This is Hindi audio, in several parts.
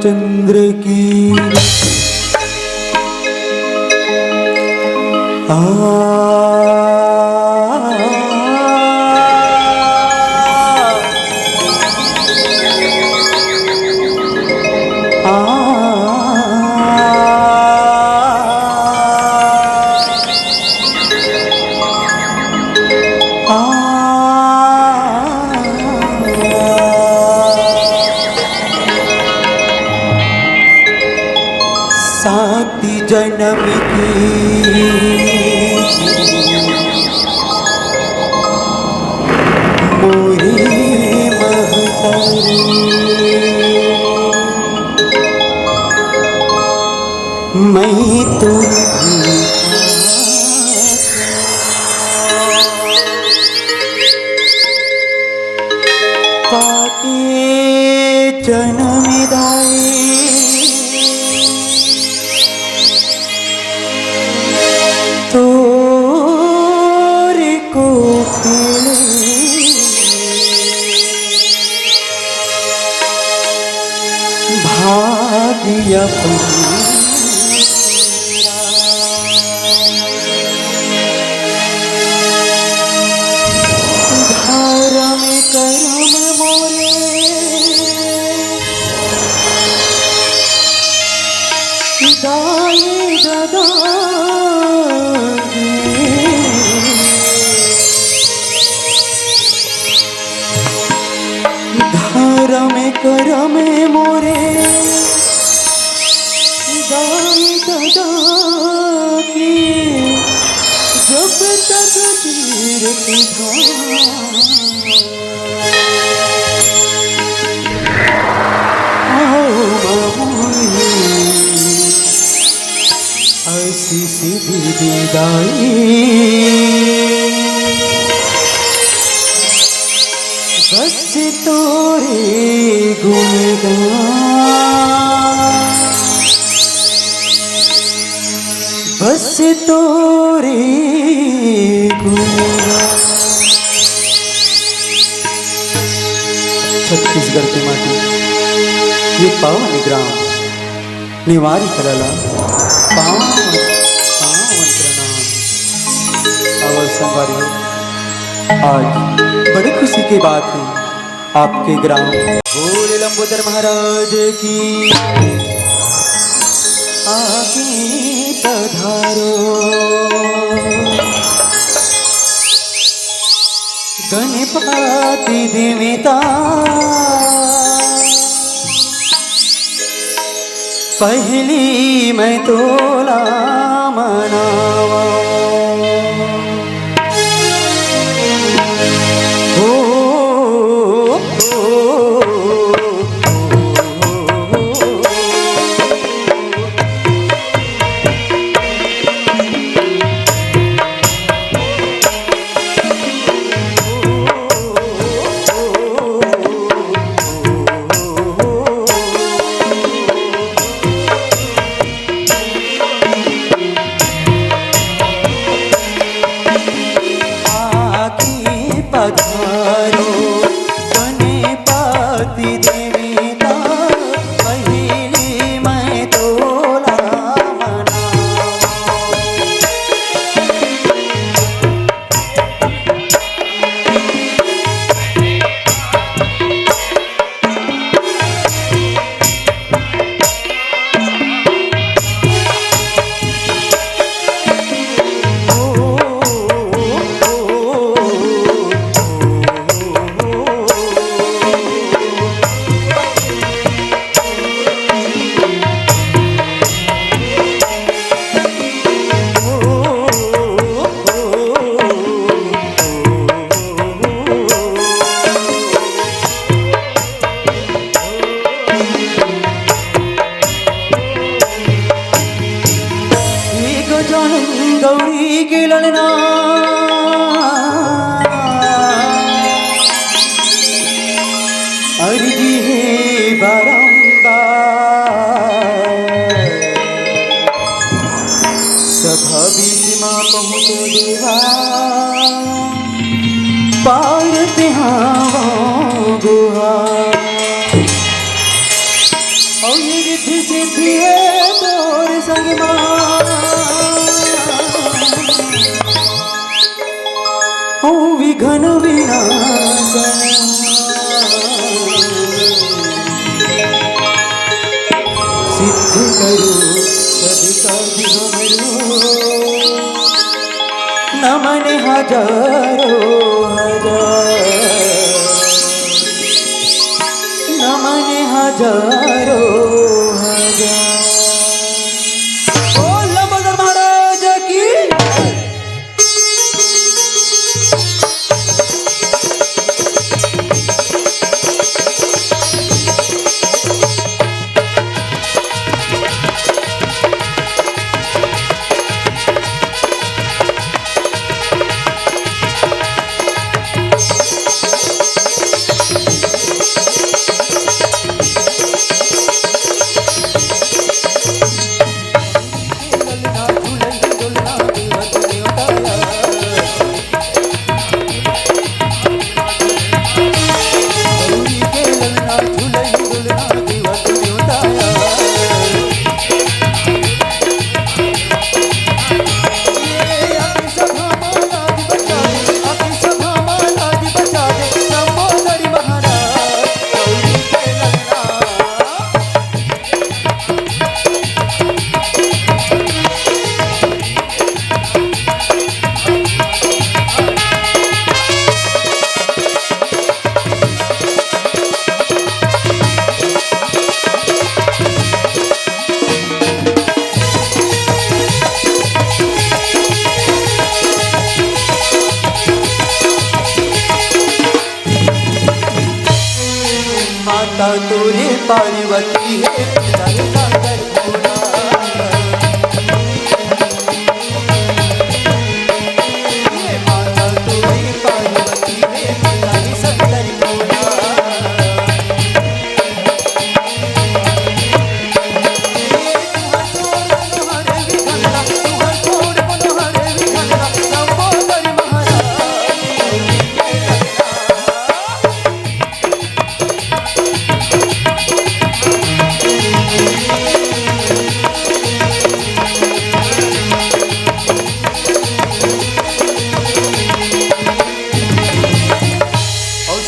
रामचंद्र की सात जन्म की मोरी महतारी मैं तो पाके जन्म दाए तोरे को भाग्य धर्म कर्म मोरे दाई दादा धर्म कर्म मोरे दाई दादा की जब तक तीर ऐसी सीधी दाई बस तोरे गुणगान बस तोरे गुणगान। छत्तीसगढ़ की माटी ये पावन ग्राम निवारी करला पावन पावन प्रणाम। और संगवारी आज बड़ी खुशी की बात है आपके ग्राम भोले लंबोदर महाराज की आगे पधारो गणपति देवता पहली मैं तोला मनावा गौरी की ललना अर्जी है बारंबार सभा बीच माँ पहुँचो देवा पारते हाँ गुहा और ओ विघन विनाशना सिद्ध करो सब कार्य हमरो नमन हजारों नमन हजारों बोल लंबोदर महाराज की। माता तोरे पार्वती है पिता सागर भोला ये माता तोरे पार्वती है पिता सागर भोला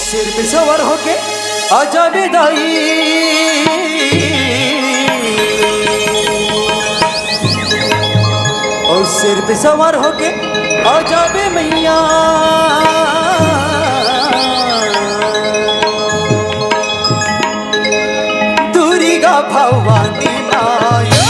सिर पे सवार होके आजा बेदाई और सिर पे सवार होके आजा बे मैया दुर्गा भवानी माया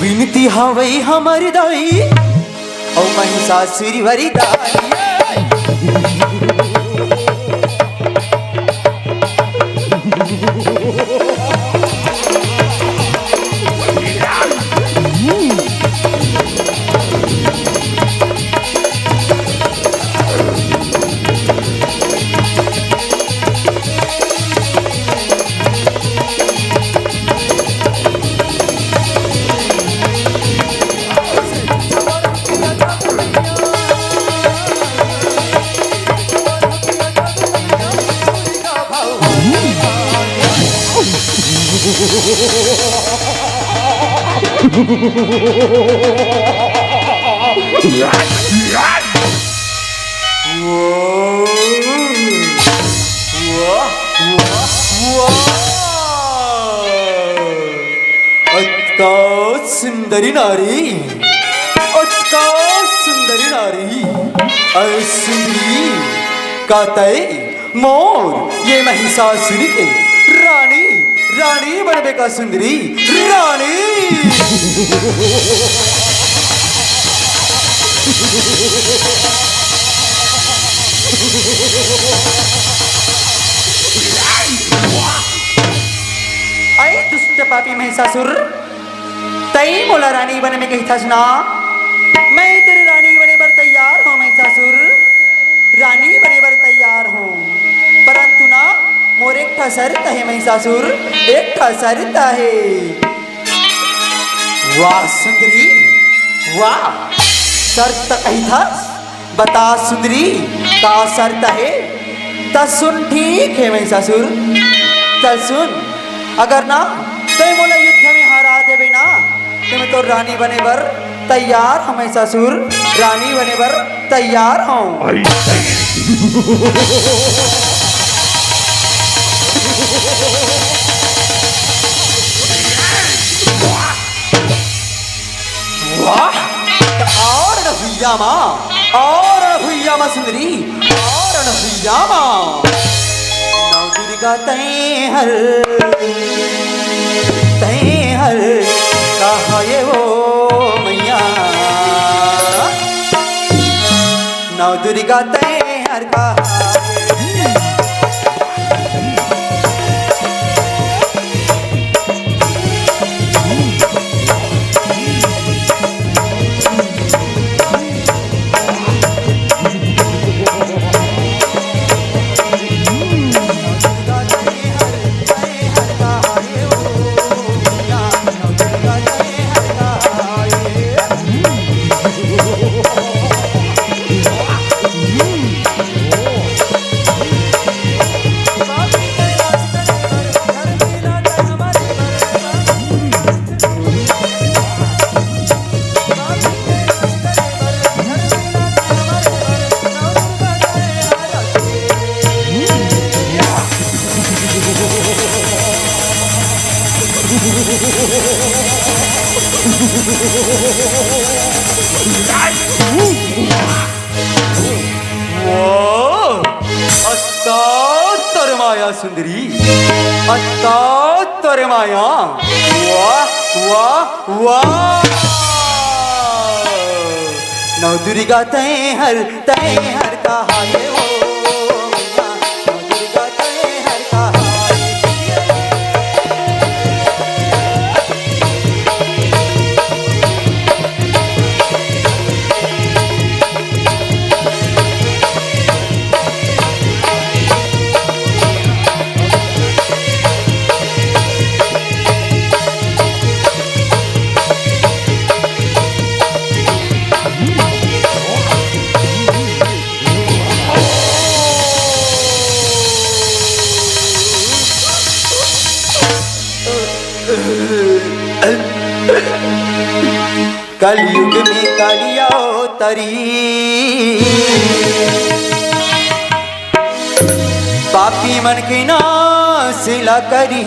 विनती हवई हमर दाई और महिषासुर वरी दाई सुंदरी नारी सुंदरी नारी सुंदरी कातय मोर ये महिषासुर के रानी रानी बनबे का सुंदरी रानी आई दुष्ट पापी महिषासुर तई मोला रानी बने में कही था ना मैं तेरे रानी बने पर तैयार हूँ महिषासुर रानी बने पर तैयार हूँ परंतु ना मोर एक था शर्त है महिषासुर एक था शर्त है वाह सुंदरी वाह शर्त कही था बता सुंदरी का शर्त है त सुन ठीक है महिषासुर चल सुन अगर ना तो मोला युद्ध में हरा देवे ना तो मैं तो रानी बने बर तैयार हूँ महिषासुर रानी बने बर तैयार हूँ वाह और भैया माँ सुंदरी और भैया माँ नौ दुर्गा तैं हर कहा ये वो मैया नौ दुर्गा तैं हर कहा माया सुंदरी अत्तर माया वाह वाह वाह नौ दुर्गा तैं हर कहा ये हो नौ दुर्गा तैं हर कहा कलयुग में कालिया तरी पापी मन के नासिला करी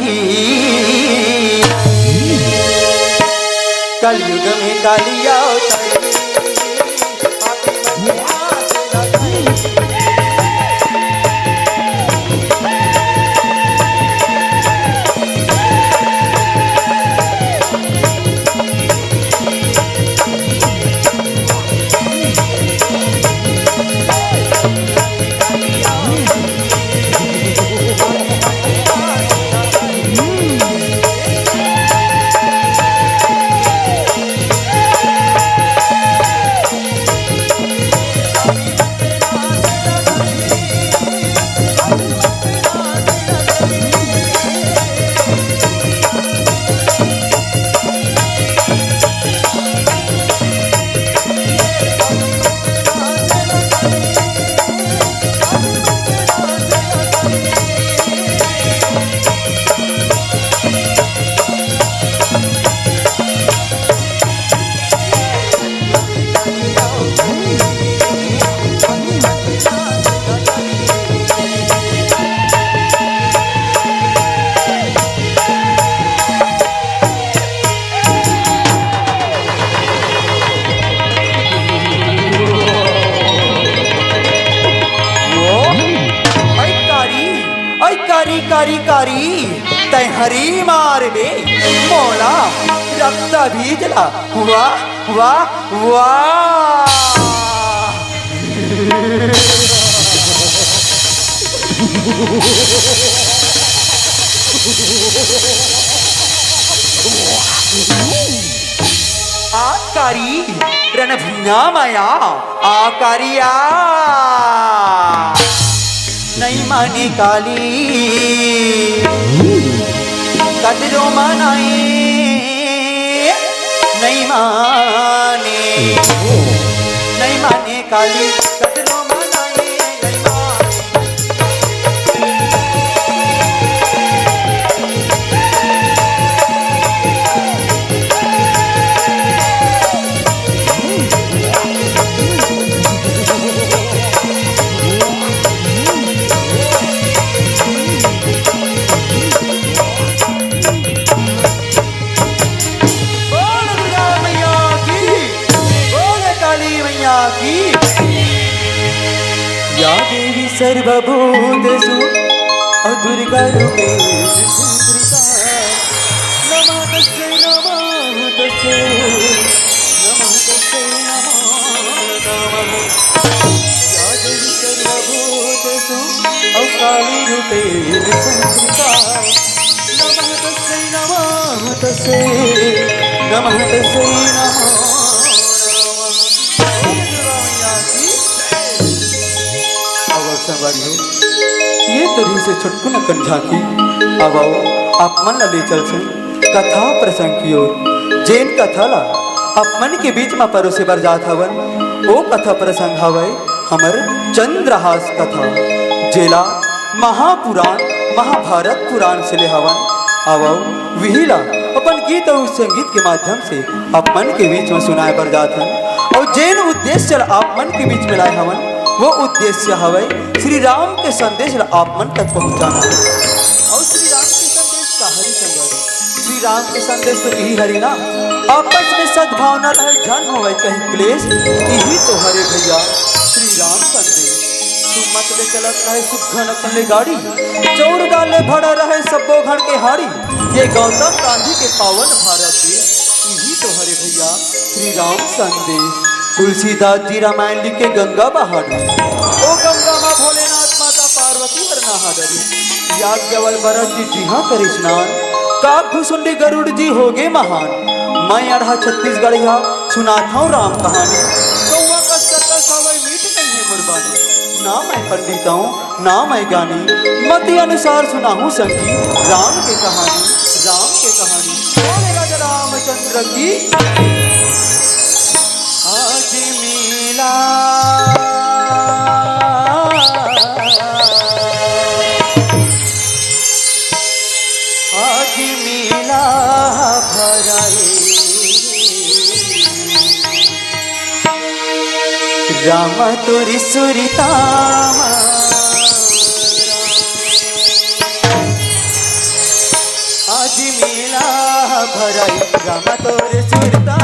कलयुग में कालिया तरी पापी मन के नासिला करी कारी कारी तै हरी मार बे मोला रक्त भी जला वाह वाह वाह आकारी रणभूना माया आकारिया नहीं माने काली कदरों मनाए नहीं माने मनाए काली कतनो मनाए गई माँ। बोल दुर्गा मैया की, बोल काली मैया की। या देवी सर्वभूतेषु दुर्गा रूपेषु संस्थिता। नमः तस्यै नमः तस्यै नमः तस्यै नमः। या देवी सर्वभूतेषु काली रूपेषु संस्थिता। नमः तस्यै नमः तस्यै नमः तस्यै नमो नमः। अब संगवारी हो ये तरी से छुटकू न कंझाकी। अब आओ आप मन ला ले चल से कथा प्रसंग की ओर। जैन कथा ला आप मन के बीच में परोसे बर जात हवन ओ कथा प्रसंग हवय हमर चंद्रहास कथा, जेला महापुराण महाभारत पुराण से ले हवन। अब आओ विहिला अपन गीत और संगीत के माध्यम से आप मन के बीच में सुनाए बर जात हन। और जैन उद्देश्य आप मन के बीच में लाए हवन वो उद्देश्य हवय श्री राम के संदेश आप मन तक पहुंचाना। और श्री राम के संदेश का हरि संगवारी, श्री राम के संदेश तो यही हरि ना, आपस में सद्भावना रहे जन हो कहीं क्लेश, यही तो हरे भैया श्री राम संदेश। सुमत ले चलत रहे सुघन अपन ले गाड़ी, चौड़ डाले भड़ा रहे सबो घड़ के हारी। ये गौतम गांधी के पावन भारत देश, यही तो हरे भैया श्री राम संदेश। तुलसीदास जी रामायण लिखे गंगा बहारी, ओ गंगा माँ भोलेनाथ माता पार्वती हर नहादरी। याज्ञवल भरत जी जी हाँ करे स्नान, काक भुसुंडी गरुड़ जी हो गए महान। मैं अढ़ा छत्तीसगढ़ सुनाता हूँ राम कहानी, कौवा कसकर सवई मीठ नहीं है मुरबानी। ना मैं पंडित हूँ ना मैं ज्ञानी, मत अनुसार सुना हूँ संगीत राम के कहानी, राम के कहानी। बोले राजा रामचंद्र की। आज मिला आज मिला भराए राम तोरी सुरिता। आज मिला भराए राम तोरी सुरिता।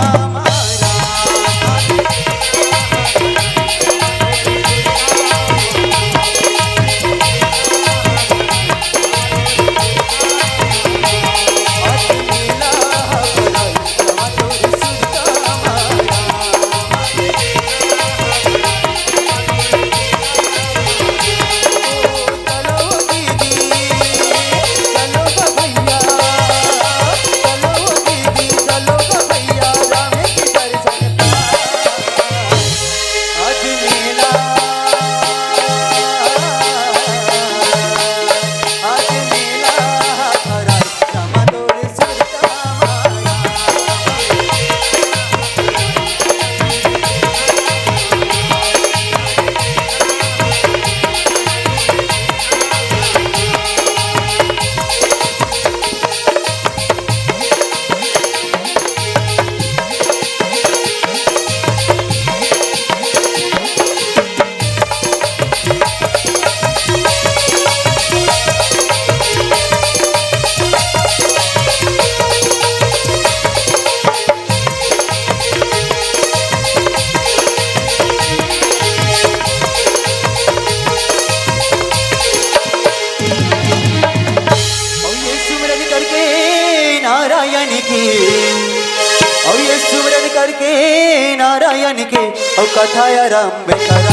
करके नारायण के और कथाया राम बेकरा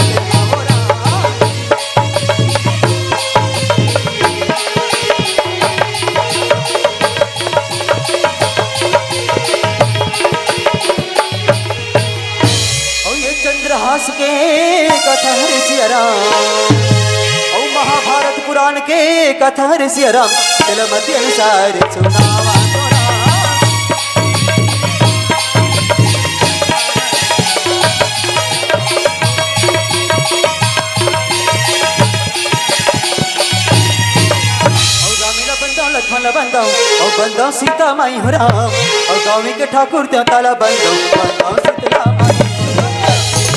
चंद्रहास के कथा ऋषि राम और महाभारत पुराण के कथा ऋषि राम तिलमती अनुसार सुनावा बंदौ लक्ष्मण बंदौ और बंदौ सीता माई हो राम और गाँव के ठाकुर त्यों ताला बंदौ बंदौ शीतला माई।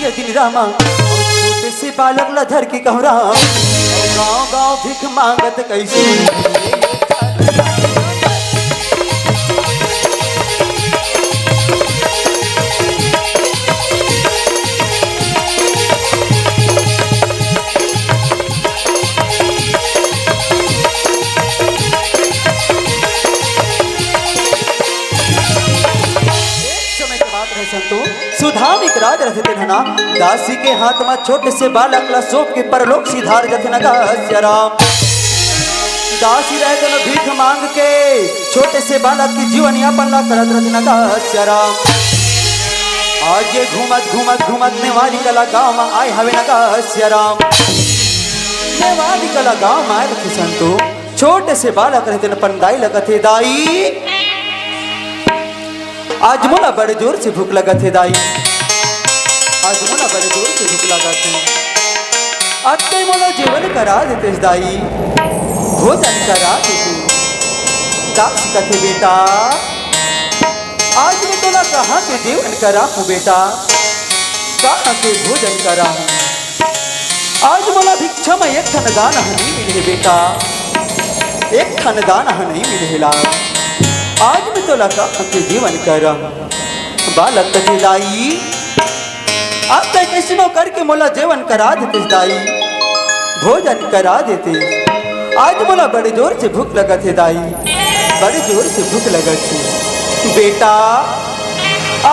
ये दिन रामा छोटे से बालक लधर की कहूँ राम गाँव गाँव भिख मांगत कैसे सुधामिक राज रथ तेना दासी के हाथ में छोटे से बालक ला सोप के परलोक सिधार जथे नगा राम। दासी रहते न भीख मांग के छोटे से बालक की जीवन यापन ला करत रथ नगा राम। आज ये घूमत घूमत घूमत नेवारी कला गाँव में आए हवे नगा राम। नेवारी कला गाँव में आए रखे संतो छोटे से बालक रहते न पंदाई लगते दाई आज मोला बड़े जोर से भूख लगा थे दाई आज मोला बड़े जोर से भूख लगा थे अत्ते मोला जीवन करा देते दाई भोजन करा देते दास कथे बेटा आज मैं तोला कहाँ के जीवन करा हूँ बेटा कहाँ के भोजन करा हूँ आज मोला भिक्षा में एक ठन दाना नहीं मिले बेटा एक ठन दाना नहीं मिलेला आज मैं तो लगा के जीवन कर बालक कथे दाई अब तक कैसनो करके मोला जीवन करा देते दाई भोजन करा देते आज मोला बड़े जोर से भूख लगा थे दाई बड़े जोर से भूख लगा थी बेटा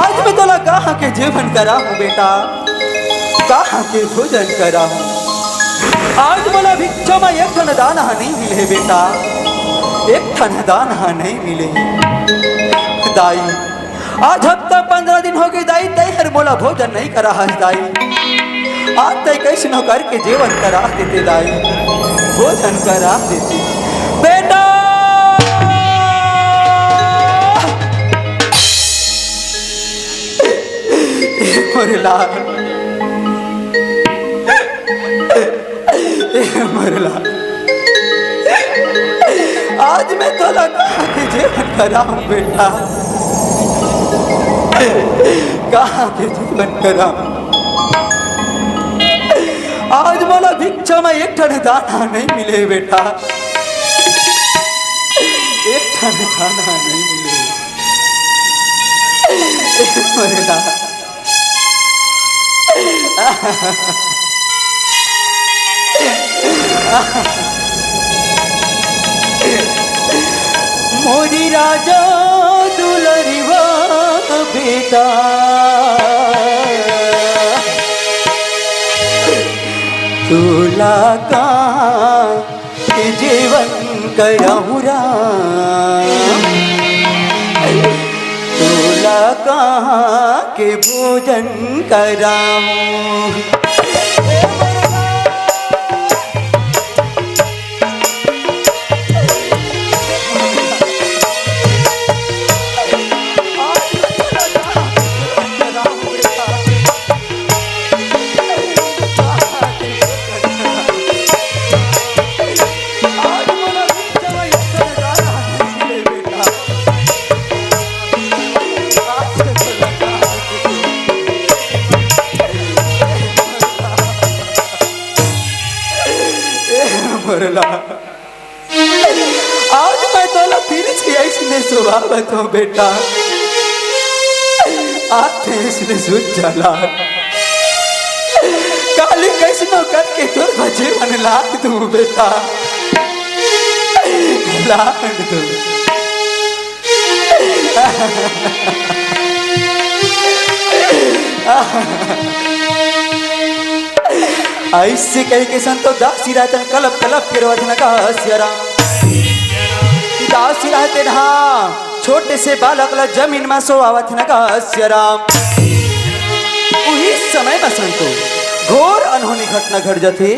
आज मैं तो लगा के जीवन करा हूँ बेटा कहाँ के भोजन करा हूँ आज मोला भिक्षा में एक ठन दाना नहीं मिले बेटा एक ठन दाना नहीं मिले दाई आज हफ्ता 15 दिन हो गए दाई तय हर मोला भोजन नहीं करा हस दाई आज तय कैसे न करके जीवन करा देते दाई भोजन करा देते बेटा मरला मरला आज मैं तो लगा के जीवन करा हूँ बेटा कहाँ के जीवन करा आज मोला भिक्षा में एक ठन दाना नहीं मिले बेटा एक ठन दाना नहीं मिले मरेला मोरी राजा दुलरिवा बेटा तुला का जीवन कराऊं तुला का के भोजन कराऊं आज मैं तो फिर से ऐसने स्वभावत हूँ बेटा आते इसने सूझ जाला काली कैसनो करके तुर जीवन लाग दूँ बेटा लाग दूँ ऐसे कह के संतो दासी रहते कलप कलप के रोधन का हस्यरा दासी रहते ना छोटे से बालक ला जमीन में सोआवत न का हस्यरा उही समय में संतो घोर अनहोनी घटना घट जाते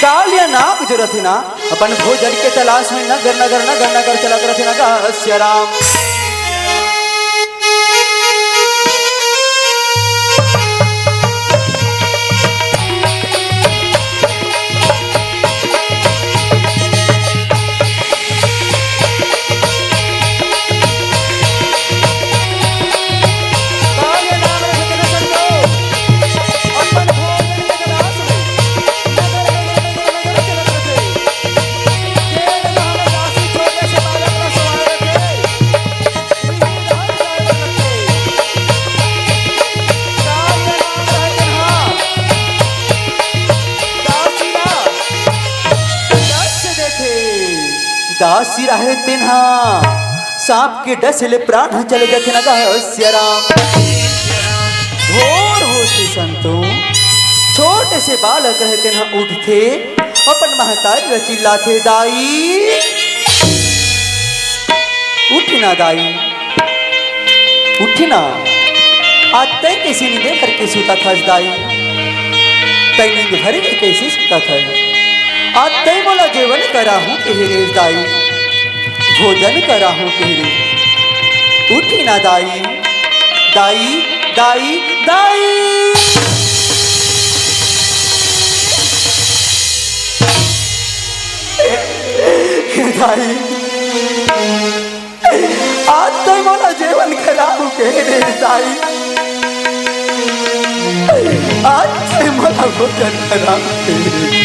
कालिया नाक जो रथे ना अपन भोजन के तलाश में नगर नगर नगर नगर चला कर रथे ना गास्य राम। दासी रहे तिन्हा सांप के डसले प्राण चले जाते ना गास्य राम। भोर होते संतों छोटे से बालक रहे तिन्हा उठते अपन महतारी चिल्लाते दाई उठना दाई उठना। आज तय किसी नींद भर के सूता था दाई तय नींद भर के कैसे सूता था। आज तय बोला जेवन करा हूँ केहरे दाई भोजन करा हूँ केहरे। उठी ना दाई दाई दाई दाई। दाई आज तय बोला जेवन करा हूँ केहरे दाई आज तय बोला भोजन करा हूँ केहरे।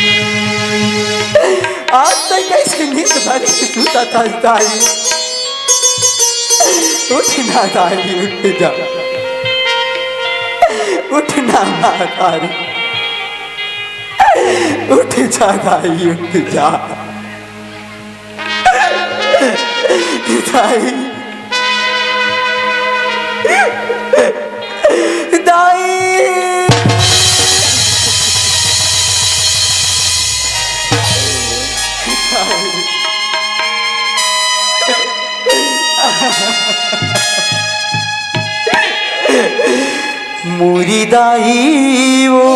आज तक कैसे नींद भरी सूता था दाई। उठना दाई उठ जा उठना दाई उठ जा दाई उठ जा दाई दाई। मोरी दाई वो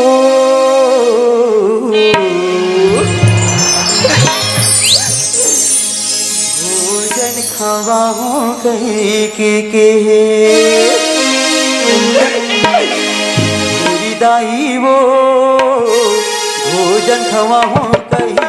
भोजन खवाऊं कहीं के मोरी दाई वो भोजन खवाऊं कहीं के।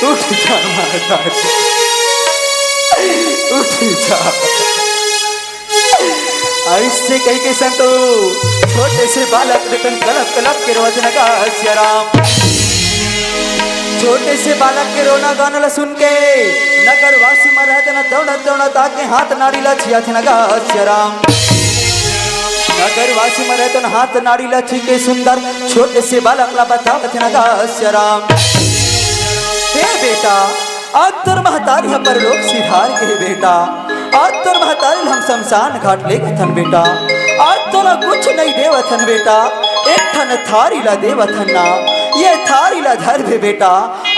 उठ जा महाराज उठ जा। ऐसे कही के संतो छोटे से बालक रतन कलप कलप के रोज न गास्य राम। छोटे से बालक के रोना गाना सुन के नगर वासी में रहते न दौड़त दौड़त आके हाथ नाड़ी लछिया थे न गास्य राम। नगर वासी में रहते न हाथ नाड़ी लछी के सुंदर छोटे से बालक ला बता थे न गास्य राम। हे बेटा आज तोर महतारी हम परलोक सिधार के बेटा आज तोर महतारी हम शमशान घाट ले थन बेटा आज तोला कुछ नहीं देवथन बेटा एक थन थारी ला देवथन ना ये थारी ला धर भे बेटा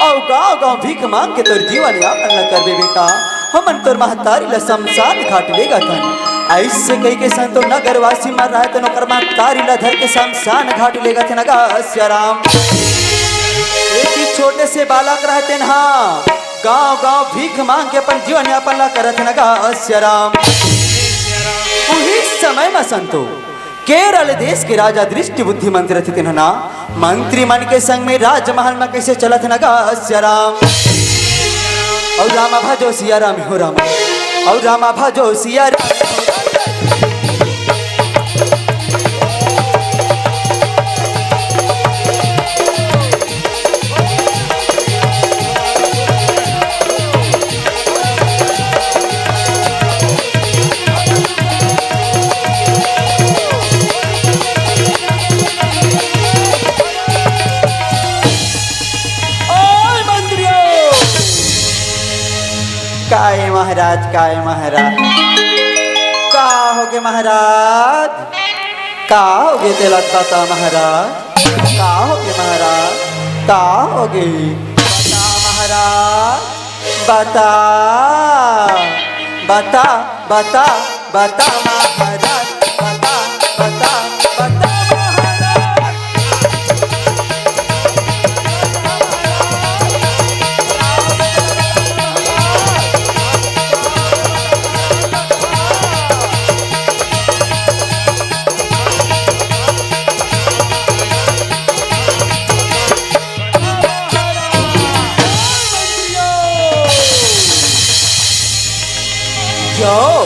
और गाँव गाँव भीख मांग के तोर जीवन यापन न कर बे बेटा हमन तोर महतारी ला शमशान घाट लेगा थन। ऐसे कही के संतो नगरवासी मर रहा है तो नौकर महतारी ला धर के शमशान घाट लेगा थे नगा राम। एक ही छोटे से बालक रहते न गाँव गाँव भीख मांग के अपन जीवन यापन ला करत नगा राम। उही समय में संतो केरल देश के राजा दृष्टि बुद्धि मंत्री रहते ना मंत्री मन के संग में राजमहल में कैसे चलत नगा राम। और रामा भजो सिया राम हो राम और रामा भजो सिया राम। महाराज का है महाराज का होगे महाराज का होगे तेलत बता महाराज का होगे महाराज का होगे बता महाराज बता बता बता बता महाराज बता बता बता जाओ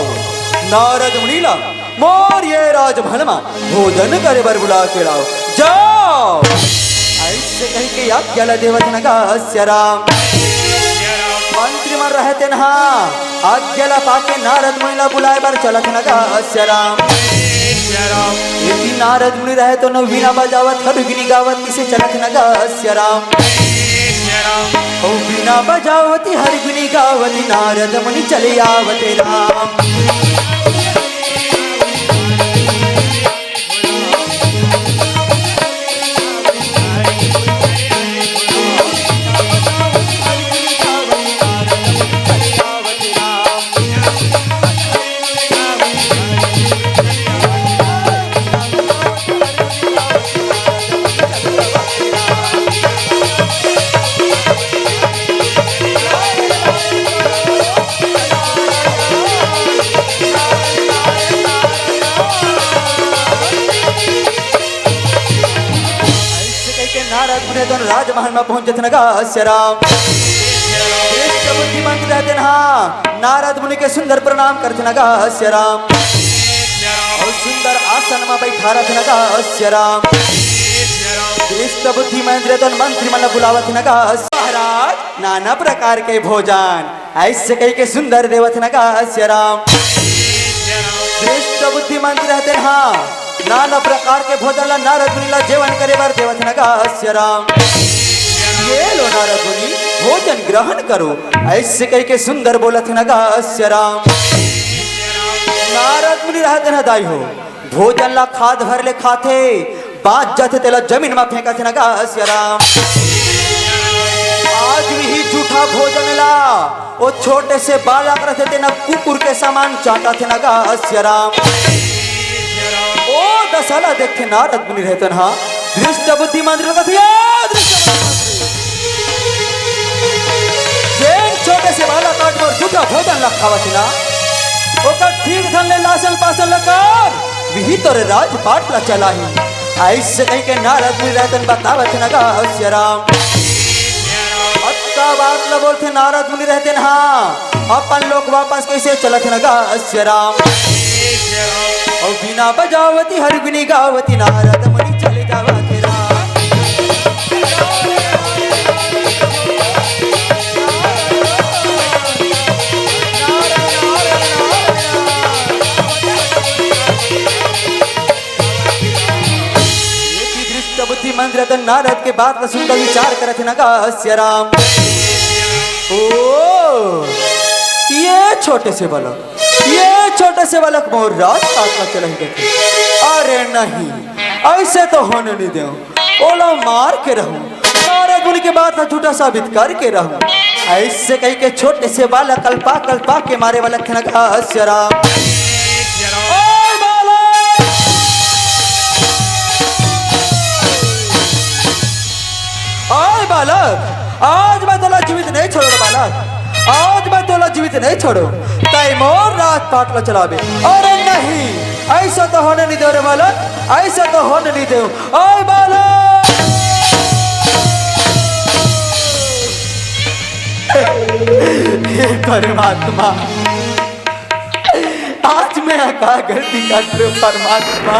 नारद मुनीला मोर ये राजमहल में भोजन करे बर बुला के लाओ जाओ ऐसे कही के आज्ञा देवत नगास्य राम मंत्री मन रहते नहा आज्ञा पाके नारद मुनीला बुलाए बर चलत नगास्य राम यदि नारद मुनि रहे तो न वीणा बजावत हरगिनी गावत किसे चलत नगास्य राम ओ वीणा बजावती हरगिनी गावती नारद मुनि चले आवते राम राजमहल में पहुंचे नगास्य राम बुद्धिमंत रहते नारद मुनि के सुंदर प्रणाम करते नगास्य राम और सुंदर आसन में बैठा रथ नगास्य राम बुद्धिमंत रहते मंत्री मन बुलावत नगास्य महाराज नाना प्रकार के भोजन ऐसे कही के सुंदर देवत नगास्य राम बुद्धिमंत रहते नाना प्रकार के भोजन नारद मुनि ला जेवन करे बर देवत नगास्य राम ये लो नारद मुनि भोजन ग्रहण करो ऐसे कह के सुंदर बोलत नगास्य राम नारद मुनि रहते न दाई हो भोजन ला खाद भर ले खाते बात जाते तेला जमीन में फेंकत नगास्य राम आज भी झूठा भोजन ला वो छोटे से बालक रहते थे न कुकुर के समान चाटा थे नगास्य राम ओ दशला देखे नारद मुनि रहते ना दृष्ट बुद्धि मंत्र छोटे से बाला काट पर झूठा भोजन लखावा थी ना ओकर ठीक धन ले लासन पासन लकार विही तोरे राजपाट ला चलाही ऐसे कहीं के नारद मुनि रहते बतावत नगास्य राम अत्ता बात ला बोलते नारद मुनि रहते ना अपन लोग वापस कैसे चलत नगास्य राम और बिना बजावती हरगिनी गावती नारद मुनि चले जावते राम बुद्धि मंत्र नारद के बात का सुनकर विचार करते नगास्य राम ओ ये छोटे से बालक मोर राज काटना चलेंगे अरे नहीं ऐसे तो होने नहीं दे ओला मार के रहूं नारद मुनि के बात का झूठा साबित करके रहूं ऐसे कहीं के छोटे से बालक कल्पा के मारे वाला नगास्य राम बालक आज मैं तोला जीवित नहीं छोड़ो बालक आज मैं तोला जीवित नहीं छोड़ो ताई मोर रात पाटला चलावे अरे नहीं ऐसा तो होने नहीं दे रे बालक ऐसा तो होने नहीं दे ओए बालक हे परमात्मा आज मैं का गलती कर रहा परमात्मा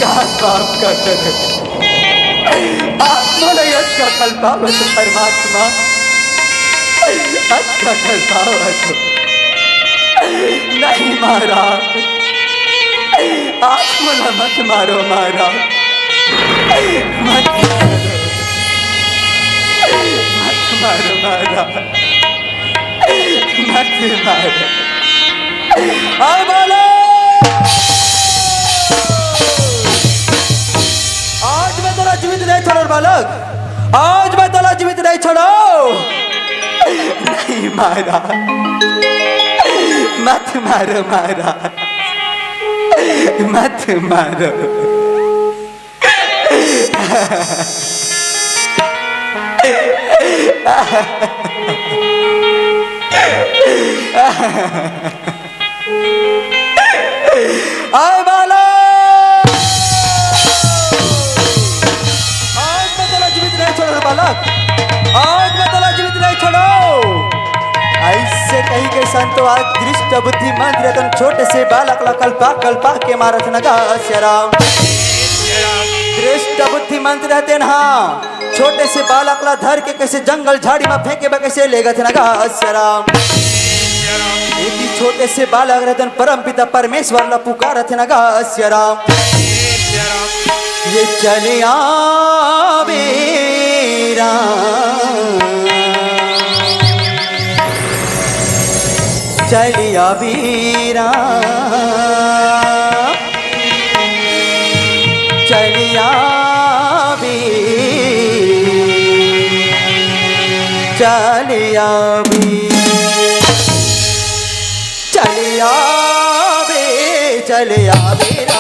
का पाप कर का कल्पावत परमात्मा अच्छा कल्पावत नहीं मारा आप मुझे मत मारो मारा मत मारो मारा मत मारो। आय बालक, आज मैं तेरा जीवित नहीं छोड़ो बालक, आज मैं तेरा जीवित नहीं छोड़ो। नहीं मारा, मत मारो मारा, मत मारो। आय बालक, आज मैं तेरा जीवित नहीं छोड़ो बालक, आज मैं तेरा जीवित नहीं छोड़ो। ऐसे कही के संतो आज दृष्ट बुद्धि मंत्र तुम छोटे से बालक ला कल्पा कल्पा के मारत नगा श्याम। दृष्ट बुद्धि मंत्र रहते ना, छोटे से बालक ला धर के कैसे जंगल झाड़ी में फेंके बा कैसे लेगा थे नगा श्याम। एक छोटे से बालक रहते परम पिता परमेश्वर ला पुकार थे नगा श्याम। ये चलिया बेरा चलिया बीरा चलिया भी चलिया भी चलिया बे चलिया बेरा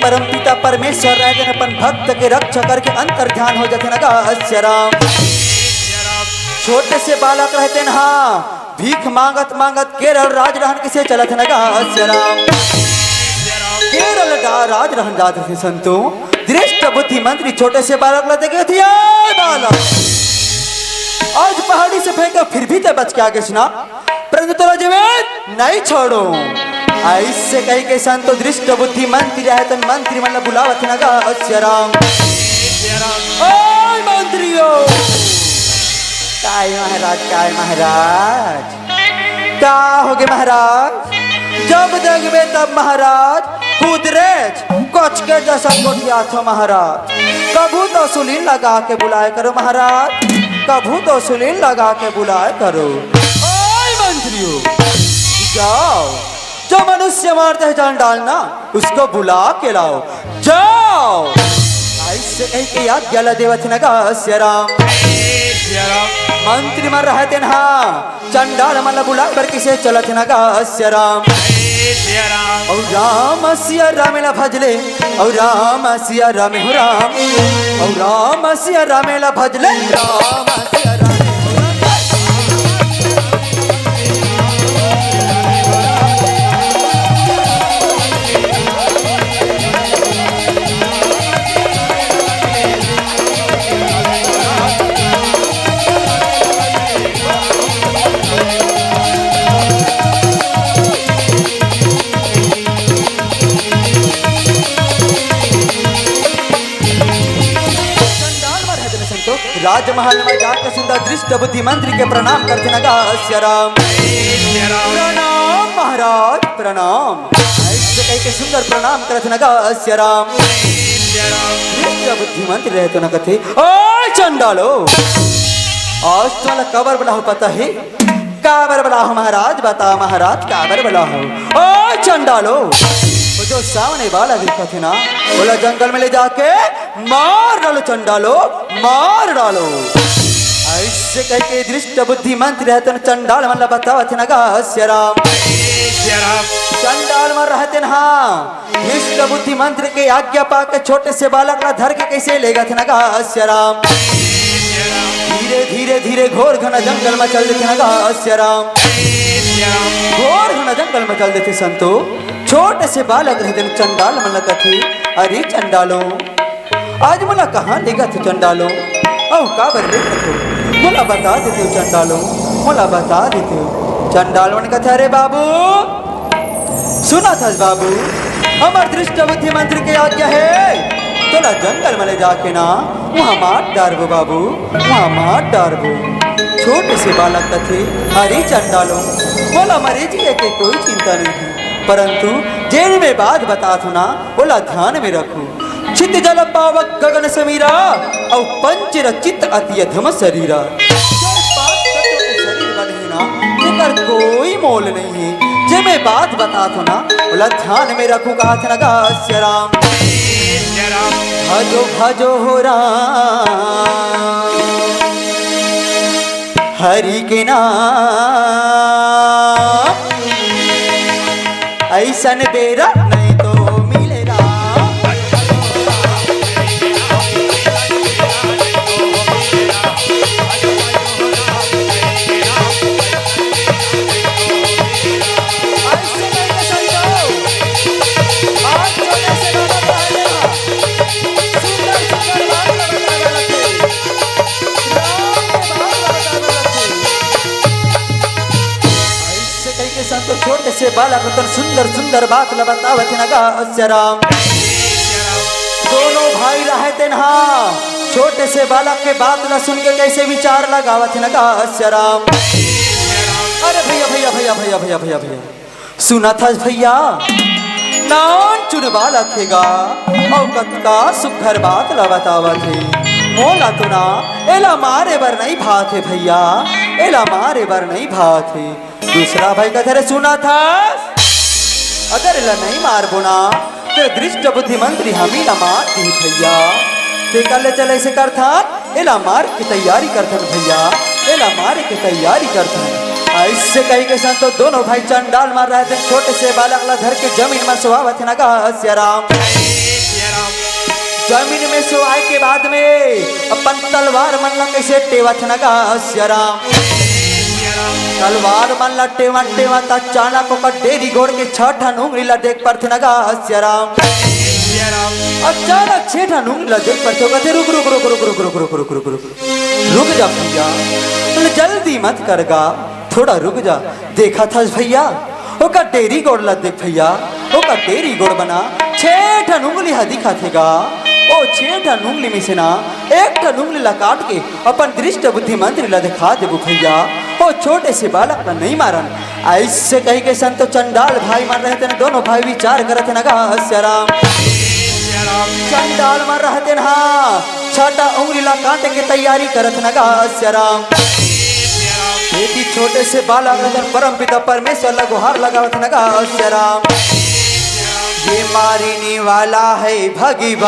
परम पिता परमेश्वर रहते अपन भक्त के रक्षा करके अंतर ध्यान हो जाते नगा श्याम। छोटे से बालक रहते न भीख मांगत मांगत केरल राज रहन किसे चलत नगा श्याम। केरल राज रहन जाते थे संतो दृष्ट बुद्धि मंत्री छोटे से बालक लाते गए थे। बालक आज पहाड़ी से फेंका फिर भी तो बच के आगे सुना, परंतु तेरा जीवित नहीं छोड़ो। ऐसे कही के संतो दृष्ट बुद्धि मंत्री रहते मंत्री मतलब बुलावत नगा श्याम। ओए मंत्रियों, काय महाराज काय महाराज क्या होगे महाराज? जब देखबे तब महाराज खुदरेज कोच के जैसा कोटिया थो महाराज। कभू तो सुलीन लगा के बुलाए करो महाराज, कभू तो सुलीन लगा के बुलाए करो। ओए मंत्रियों, जाओ जो मनुष्य मारते हैं जान डालना उसको बुला के लाओ, जाओ। ऐसे कहीं के याद गला देवत नगा श्याम। मंत्री मर रहते ना चंडाल मन बुला कर किसे चलत नगा श्याम। और राम सिया रामेला भजले और राम सिया रामे हो राम और राम सिया रामेला भजले राम सिया राम। राजमहल में जाकर सुंदर दृष्ट बुद्धि मंत्री के प्रणाम करते नगा श्याम। प्रणाम महाराज प्रणाम। ऐसे कह के सुंदर प्रणाम करते नगा श्याम। दृष्ट बुद्धि मंत्री रहते न कथे ओ चंडालो, आज तुम्हारा कबर बलाहो पता है? काबर बलाहो महाराज, बता महाराज काबर बलाहो? ओ चंडालो, वो जो सामने वाला देखा थे ना बोला जंगल में ले जाके मार डालो चंडालो, मार डालो। ऐसे कह के दृष्ट बुद्धि मंत्री रहते न चंडाल मतलब बतावा थे नगा श्याम। चंडाल मर रहते न दृष्ट बुद्धि मंत्री के आज्ञा पाके छोटे से बालक ला धर के कैसे लेगा थे नगा श्याम। धीरे धीरे धीरे घोर घना जंगल में चल देते नगा श्याम। घोर घना जंगल में चल देते संतो छोटे से बालक रहते चंडाल मन कथी अरे चंडालो आज मला कहाँ लेगा थे चंडालो, औ का बरले कथो मोला बता देते हो चंडालो मोला बता देते हो चंडालो ने कहा अरे बाबू सुना था बाबू हमार दृष्ट बुद्धि मंत्र की आज्ञा है थोड़ा जंगल में ले जाके ना वहाँ मार डारबो बाबू वहाँ मार डारबो छोटे से बालक थे हरी चंडालो बोला मरे जी के कोई चिंता नहीं परंतु जेल में बात बता थो ना बोला ध्यान में रखो चित जल पावक गगन समीरा और पंच रचित अति अधम शरीरा शरीर बने ना जेकर कोई मोल नहीं है जे मैं बात बता थो ना बोला ध्यान में रखू कहा था ना गास्य राम भजो भजो हो राम हरि के नाम ऐसन बेरा नहीं तो मिले राम तो छोटे से बालक सुंदर सुंदर बात बतावत न राम दोनों भाई रहते ना छोटे से बालक के बात न सुन के कैसे विचार लगावत न राम अरे भैया भैया भैया भैया भैया भैया भैया सुना था भैया नान चुन बालक हैगा औकत का सुघर बात ला बतावत है मोला तो ना एला मारे बर नहीं भात है भैया एला मारे बर नहीं भात है दूसरा भाई का तेरे सुना था अगर एला नहीं मार बोना तो दृष्ट बुद्धि मंत्री हम ही ना मार दी भैया ते कल चले से करथा एला मार की तैयारी करथन भैया एला मारे की तैयारी करथन ऐसे कही के संत तो दोनों भाई चंडाल मार रहे थे छोटे से बालक ला धर के जमीन में सुहावत न गास्य राम जमीन में सुहाए के बाद में अपन तलवार मन ला कैसे टेवत न गास्य राम तलवार मन ला टेवा टेवा ता चाला को का डेरी गोड़ के छठा उंगली ला देख पर थे न गास्य राम अचानक छठा उंगली ला देख पर तो कहते रुक रुक रुक रुक रुक रुक रुक रुक रुक रुक रुक जा भैया जल्दी मत करगा थोड़ा रुक जा देखा था भैया वो का डेरी गोड़ ला देख भैया वो का डेरी गोड़ बना छठा उंगली हा दिखा थेगा ओ छठा उंगली में से ना एक उंगली ला काट के अपन दृष्ट बुद्धि मंत्री ला दिखा देबू भैया ओ छोटे से बालक ला नहीं मारन ऐसे कही के संत चंडाल भाई मान रहे थे दोनों भाई विचार करते न गास्य राम चंडाल मार रहते न छठा उंगली ला काटे के तैयारी करत न गास्य राम बेटी छोटे से बालक परम पिता परमेश्वर ला गुहार लगावत न गास्य राम ये मारने वाला है भगवान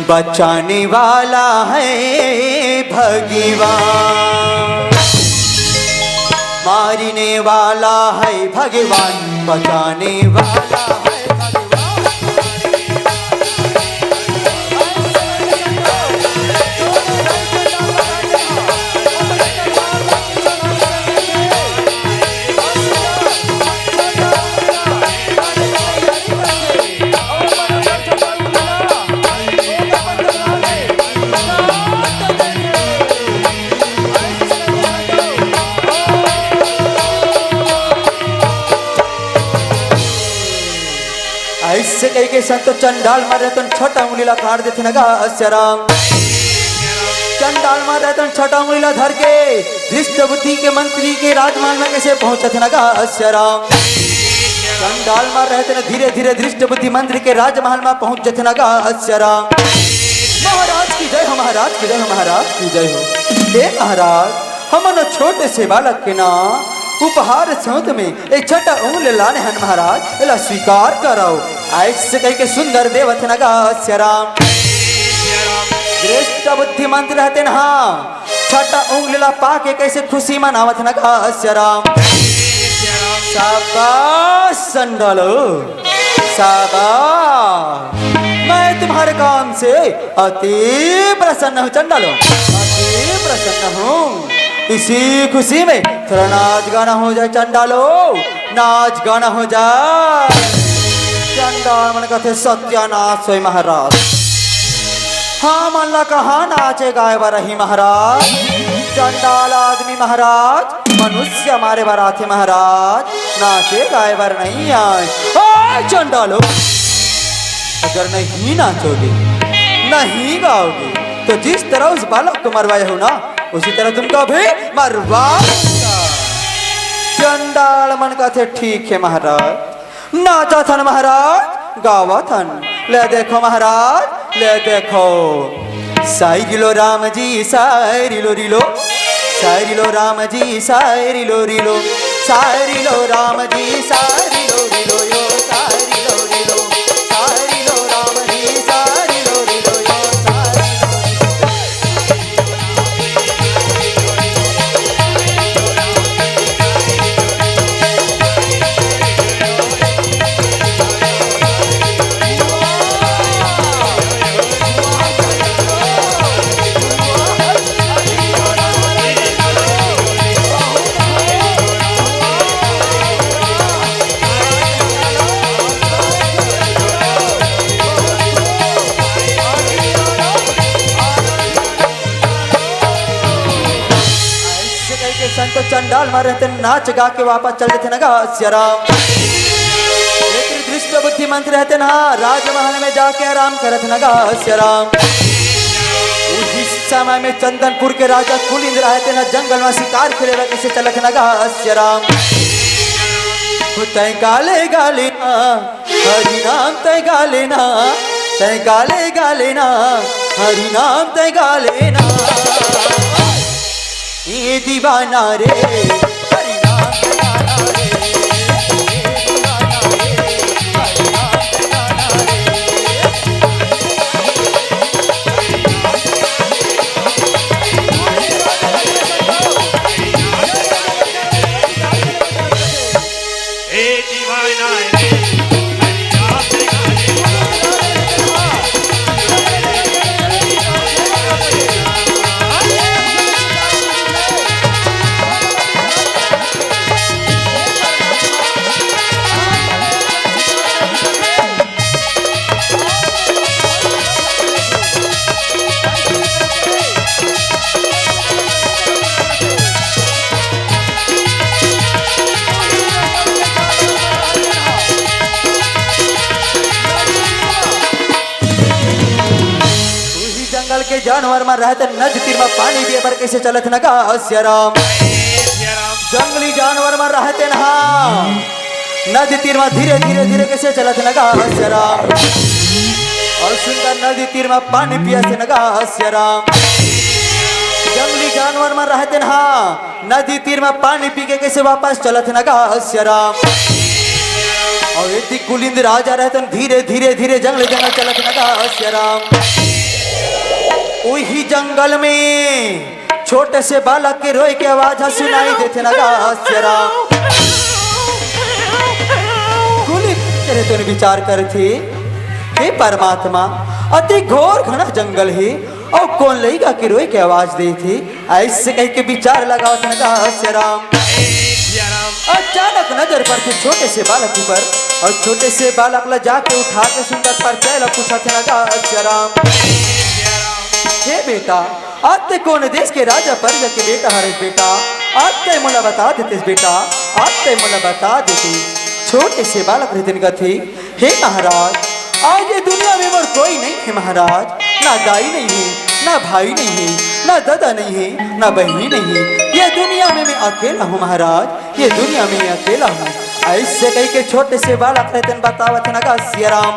बचाने वाला है भगवान मारने वाला है भगवान बचाने वाला है ऐसे कही के संत चंडाल मार रहे छठा उंगली ला काट देते न गास्य राम चंडाल मार रहे छठा उंगली ला धर के दृष्ट बुद्धि के मंत्री के राजमहल में कैसे पहुंचते न गास्य राम चंडाल मार रहे थे धीरे धीरे दृष्ट बुद्धि मंत्री के राजमहल में पहुंच जाते न गास्य राम महाराज की जय हो महाराज की जय हो महाराज की जय हो हे महाराज हम छोटे से बालक के ना उपहार सौत में एक छठा उंगली लाने हन महाराज एला स्वीकार कराओ ऐसे कह के सुंदर देवत न गास्य राम दृष्ट बुद्धि मंत्री रहते न छठा उंगली ला पाके कैसे खुशी मनावत न गास्य राम शाबाश संडालो शाबाश मैं तुम्हारे काम से अति प्रसन्न हूँ चंडालो अति प्रसन्न हूँ इसी खुशी में थोड़ा नाच गाना हो जाए चंडालो नाच गाना हो जाए चंडाल मन कहते सत्यानाश होय महाराज हाँ मल्ला कहाँ नाचे गाए रही महाराज। चंडाल आदमी महाराज मनुष्य हमारे बराते महाराज नाचे गाए बर नहीं आए। चंडालो अगर नहीं नाचोगे नहीं गाओगे तो जिस तरह उस बालक को मरवाए हो ना उसी तरह तुमको भी मरवा। चंडाल मन का थे ठीक है महाराज। नाचा थन महाराज गावा थन। ले देखो महाराज ले देखो। साई रिलो राम जी साई रिलो रिलो साई रिलो राम जी साई रिलो रिलो साई रिलो राम जी साई रिलो रिलो यो साई रिलो रिलो साई रिलो राम जी साई रिलो रिलो यो तो चंडाल मार रहते नाच गा के वापस चल देते नगा राम। एक दृष्ट बुद्धिमंत रहते ना राजमहल में जाके आराम करत नगा राम। उसी समय में चंदनपुर के राजा कुलिंद रहते ना जंगल में शिकार खेले कैसे चलत नगा राम। तय गाले गाले ना हरि नाम तय गाले ना तय गाले गाले ना हरि नाम तय गाले ना। ये दीवाना रे हरि नाम दीवाना रे ये दीवाना रे हरि नाम दीवाना रे ये दीवाना रे हरि नाम के जानवर में रहते नद तीर में पानी पिए पर कैसे चलत नगा राम। जंगली जानवर में रहते ना नदी तीर में धीरे धीरे धीरे कैसे चलत नगा राम। और सुंदर नदी तीर में पानी पिए से नगा राम। जंगली जानवर में रहते ना नदी तीर में पानी पी के कैसे वापस चलत नगा राम। और यदि कुलिंद राजा रहते धीरे धीरे धीरे जंगल जंगल चलत नगा राम। वही जंगल में छोटे से बालक के रोए की आवाज सुनाई देते नगा राम। कुलिंद तेरे तो विचार कर थे हे परमात्मा अति घोर घना जंगल है और कौन लईगा के रोए की आवाज दे थी। ऐसे कह के विचार लगाओ नगा राम। अचानक नजर पड़ती छोटे से बालक पर और छोटे से बालक ला जाके उठा के सुंदर परिचय ला पूछा थे नगा राम। हे बेटा आते कौन देश के राजा पर्जा के बेटा हरे बेटा आते मुला बता देते बेटा आते मुला बता देते। छोटे से बालक हृदय गति हे महाराज आज ये दुनिया में और कोई नहीं है महाराज। ना दाई नहीं है ना भाई नहीं है ना दादा नहीं है ना बहनी नहीं है। ये दुनिया में मैं अकेला हूँ महाराज ये दुनिया में अकेला हूँ। ऐसे कही के छोटे से बालक रहते बतावत नगा राम।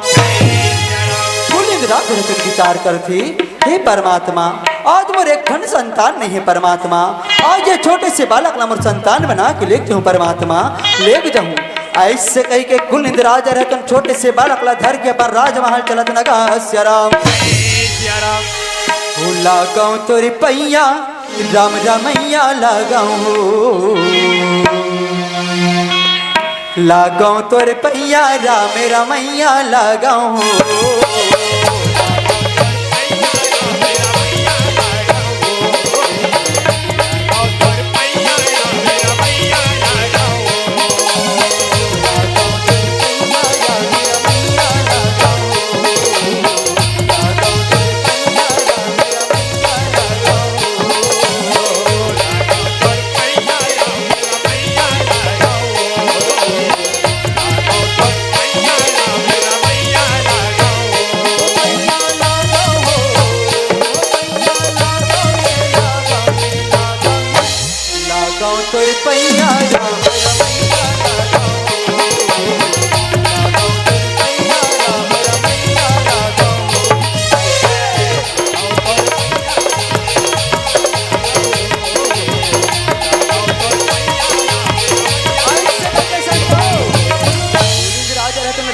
कुलिंद राजा विचार करती हे परमात्मा आज मोर एक खंड संतान नहीं है परमात्मा। आज ये छोटे से बालक ला मोर संतान बना के ले जाऊं परमात्मा ले जाऊं। ऐसे कही के कुलिंद राजा रहते छोटे से बालक ला धर के पर राजमहल चलत नगा राम। लगाऊं तोरी पैया राम रमैया लगाऊं लगाऊं तोरे पैया राम रमैया लगाऊं।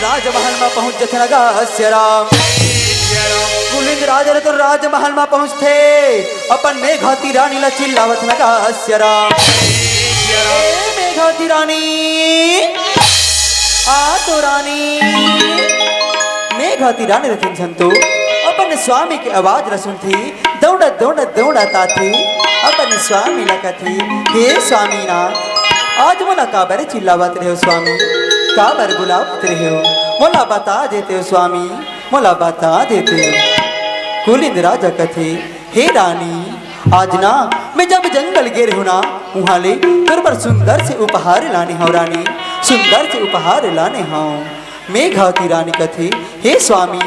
राजमहल में पहुंच जथे नगा हस्य राम जय राम कुलिंद राजा तो राजमहल में पहुंचते अपन मेघाती रानी ला चिल्लावत नगा हस्य राम जय राम ए मेघाती रानी आ तो रानी मेघाती रानी रथिन संतो अपन स्वामी की आवाज रसुन थी दौड़ता थी अपन स्वामी लगा थी हे स्वामी नाथ आज मोला काबर चिल्लावत रहे हो स्वामी काबर बुलावत रहे हो मोला बता देते हो स्वामी मोला बता देते हो कुलिंद राजा कथे हे रानी आज ना मैं जब जंगल गिर हूं ना वहां ले तुर पर सुंदर से उपहार लाने हो रानी सुंदर से उपहार लाने हो मेघावती रानी कथे हे स्वामी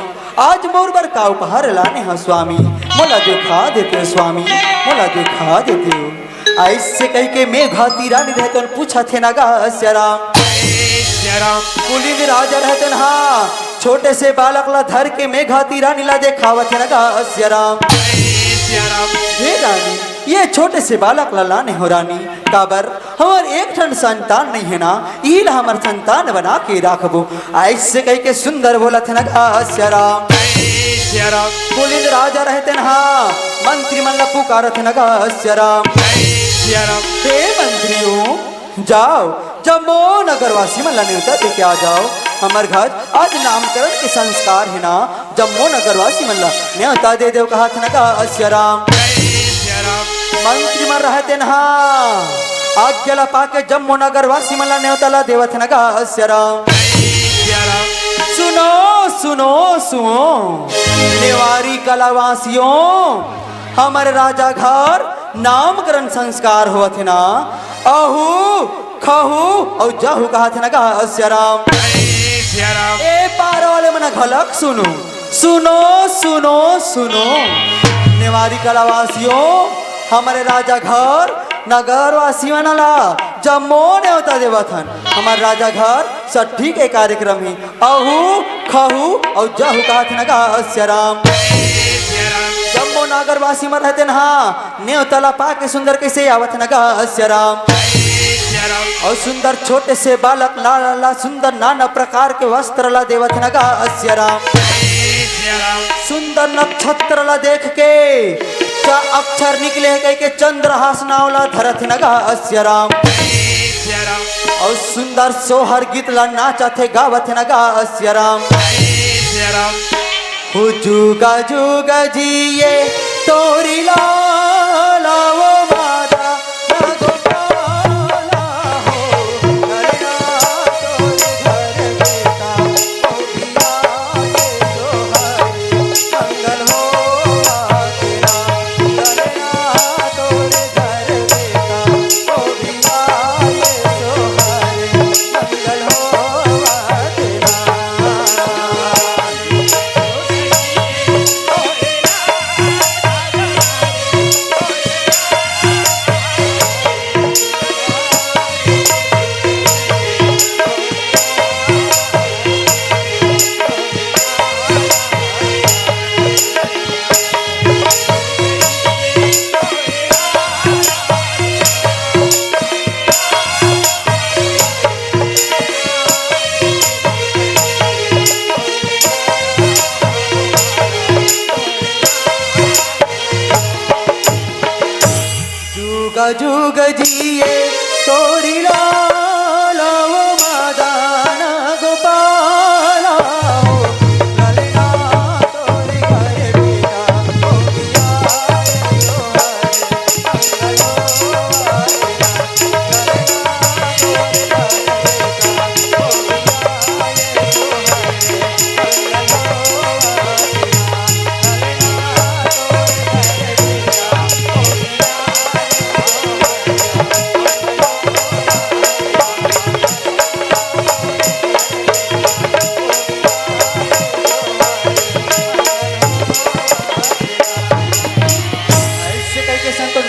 आज मोर बर का उपहार लाने हो स्वामी मोला दिखा देते हो स्वामी मोला दिखा देते हो ऐसे कह के मेघावती रानी रहते पूछा थे नगा हस्य राम जय राम कुलिंद राजा रहते हाँ छोटे से बालक ला धर के मेघावती रानी ला देखावत है नगा हस्य राम जय राम हे रानी ये छोटे से बालक ला लाने हो रानी काबर हमार एक ठन संतान नहीं है ना इला हमार संतान बना के रखबो ऐसे कह के सुंदर बोला थे नगा हस्य राम जय राम कुलिंद राजा रहते हाँ मंत्री मन ला पुकारत है नगा हस्य राम जय राम हे मंत्रियों जाओ जम्मू नगरवासी मन ला न्योता दे के आ जाओ हमार घर आज नामकरण के संस्कार है ना जम्मू नगरवासी मन ला न्योता दे देव कहा था नगा हस्य राम जय राम मंत्री मन रहते ना आज्ञा ला पाके जम्मू नगरवासी मन ला न्योता ला देवत नगा हस्य राम जय राम सुनो सुनो सुनो नेवारी कलावासियों हमारे राजा घर नामकरण संस्कार हुआ थे ना आहू खाहू और जाहू कहा थे नगा हस्य राम जय राम ए पार वाले मना घलक सुनो सुनो सुनो सुनो नेवारी कलावासियों हमारे राजा घर नगरवासी मनला जम्मू न्योता देवथन हमारे राजा घर सठी के कार्यक्रम ही आहू खाहू और जाहू कहा थे नगा हस्य राम जय राम जम्मू नगरवासी में रहते ना न्योता ला पाके सुंदर कैसे आवत नगा हस्य राम जय राम और सुंदर छोटे से बालक लाला ला सुंदर नाना प्रकार के वस्त्र ला देवत नगा हस्य राम जय राम सुंदर नक्षत्र ला देख के क्या अक्षर निकले कह के चंद्रहास नावला धरत नगा हस्य राम जय राम और सुंदर सोहर गीत ला नाचत है गावत नगा हस्य राम जय राम हो जुगा जुगा जिए तोरी लाला वो माता ना गोपाला हो करना तोरे घर बेटा ओ पिया ये सोहरे मंगल हो तेरा करना तोरे घर बेटा ओ पिया ये सोहरे मंगल हो तेरा जुग जिए तोरी लाला वो मादाना गोपाला हो ललना तोरे घर बेटा ओ पिया ये सोहरे मंगल हो तेरा ललना तोरे घर बेटा ओ पिया ये सोहरे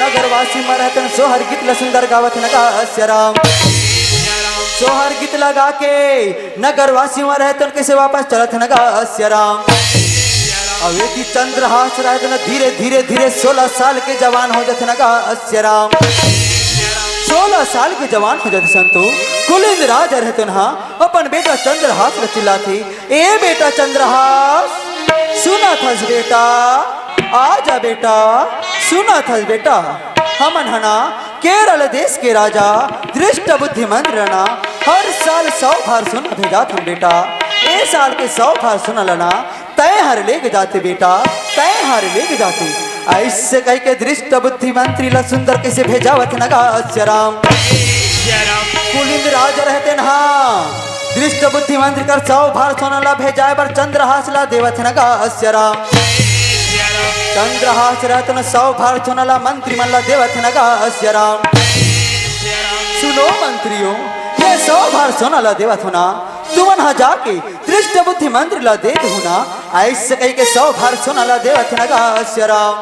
नगरवासी मरहतन सोहर गीत ला सुंदर गावत नगा हस्य राम सोहर गीत लगा के नगरवासी मरहतन कैसे वापस चलत नगा हस्य राम अवेदी चंद्रहास रहतन धीरे धीरे धीरे 16 साल के जवान हो जाते नगा हस्य राम 16 साल के जवान हो जाते संतो कुलिंद राजा रहते ना अपन बेटा चंद्रहास का चिल्ला थी, ए बेटा चंद्रहास सुना था बेटा, आजा बेटा सुना था बेटा, हमन हना केरल देश के राजा दृष्ट बुद्धिमंत रहना हर साल 100 भार सुन भेजा था बेटा, ए साल के 100 भार सुन लना तय हर लेके जाते बेटा, तय हर लेके जाते। ऐसे कह के दृष्ट बुद्धि मंत्री ला सुंदर कैसे भेजावत नगा राम कुलिंद राजा रहते ना दृष्ट बुद्धि मंत्री कर 100 भार सोना ला भेजाए बर चंद्रहास ला देवत नगा राम चंद्रहास रहते न 100 भार सोना ला मंत्री मन ला देवत नगा राम। सुनो मंत्रियों ये 100 भार सोना ला देवत होना तुमन हा जाके दृष्ट बुद्धि मंत्र ला दे होना, ऐसे कह के 100 भार सोना ला देवत नगा राम।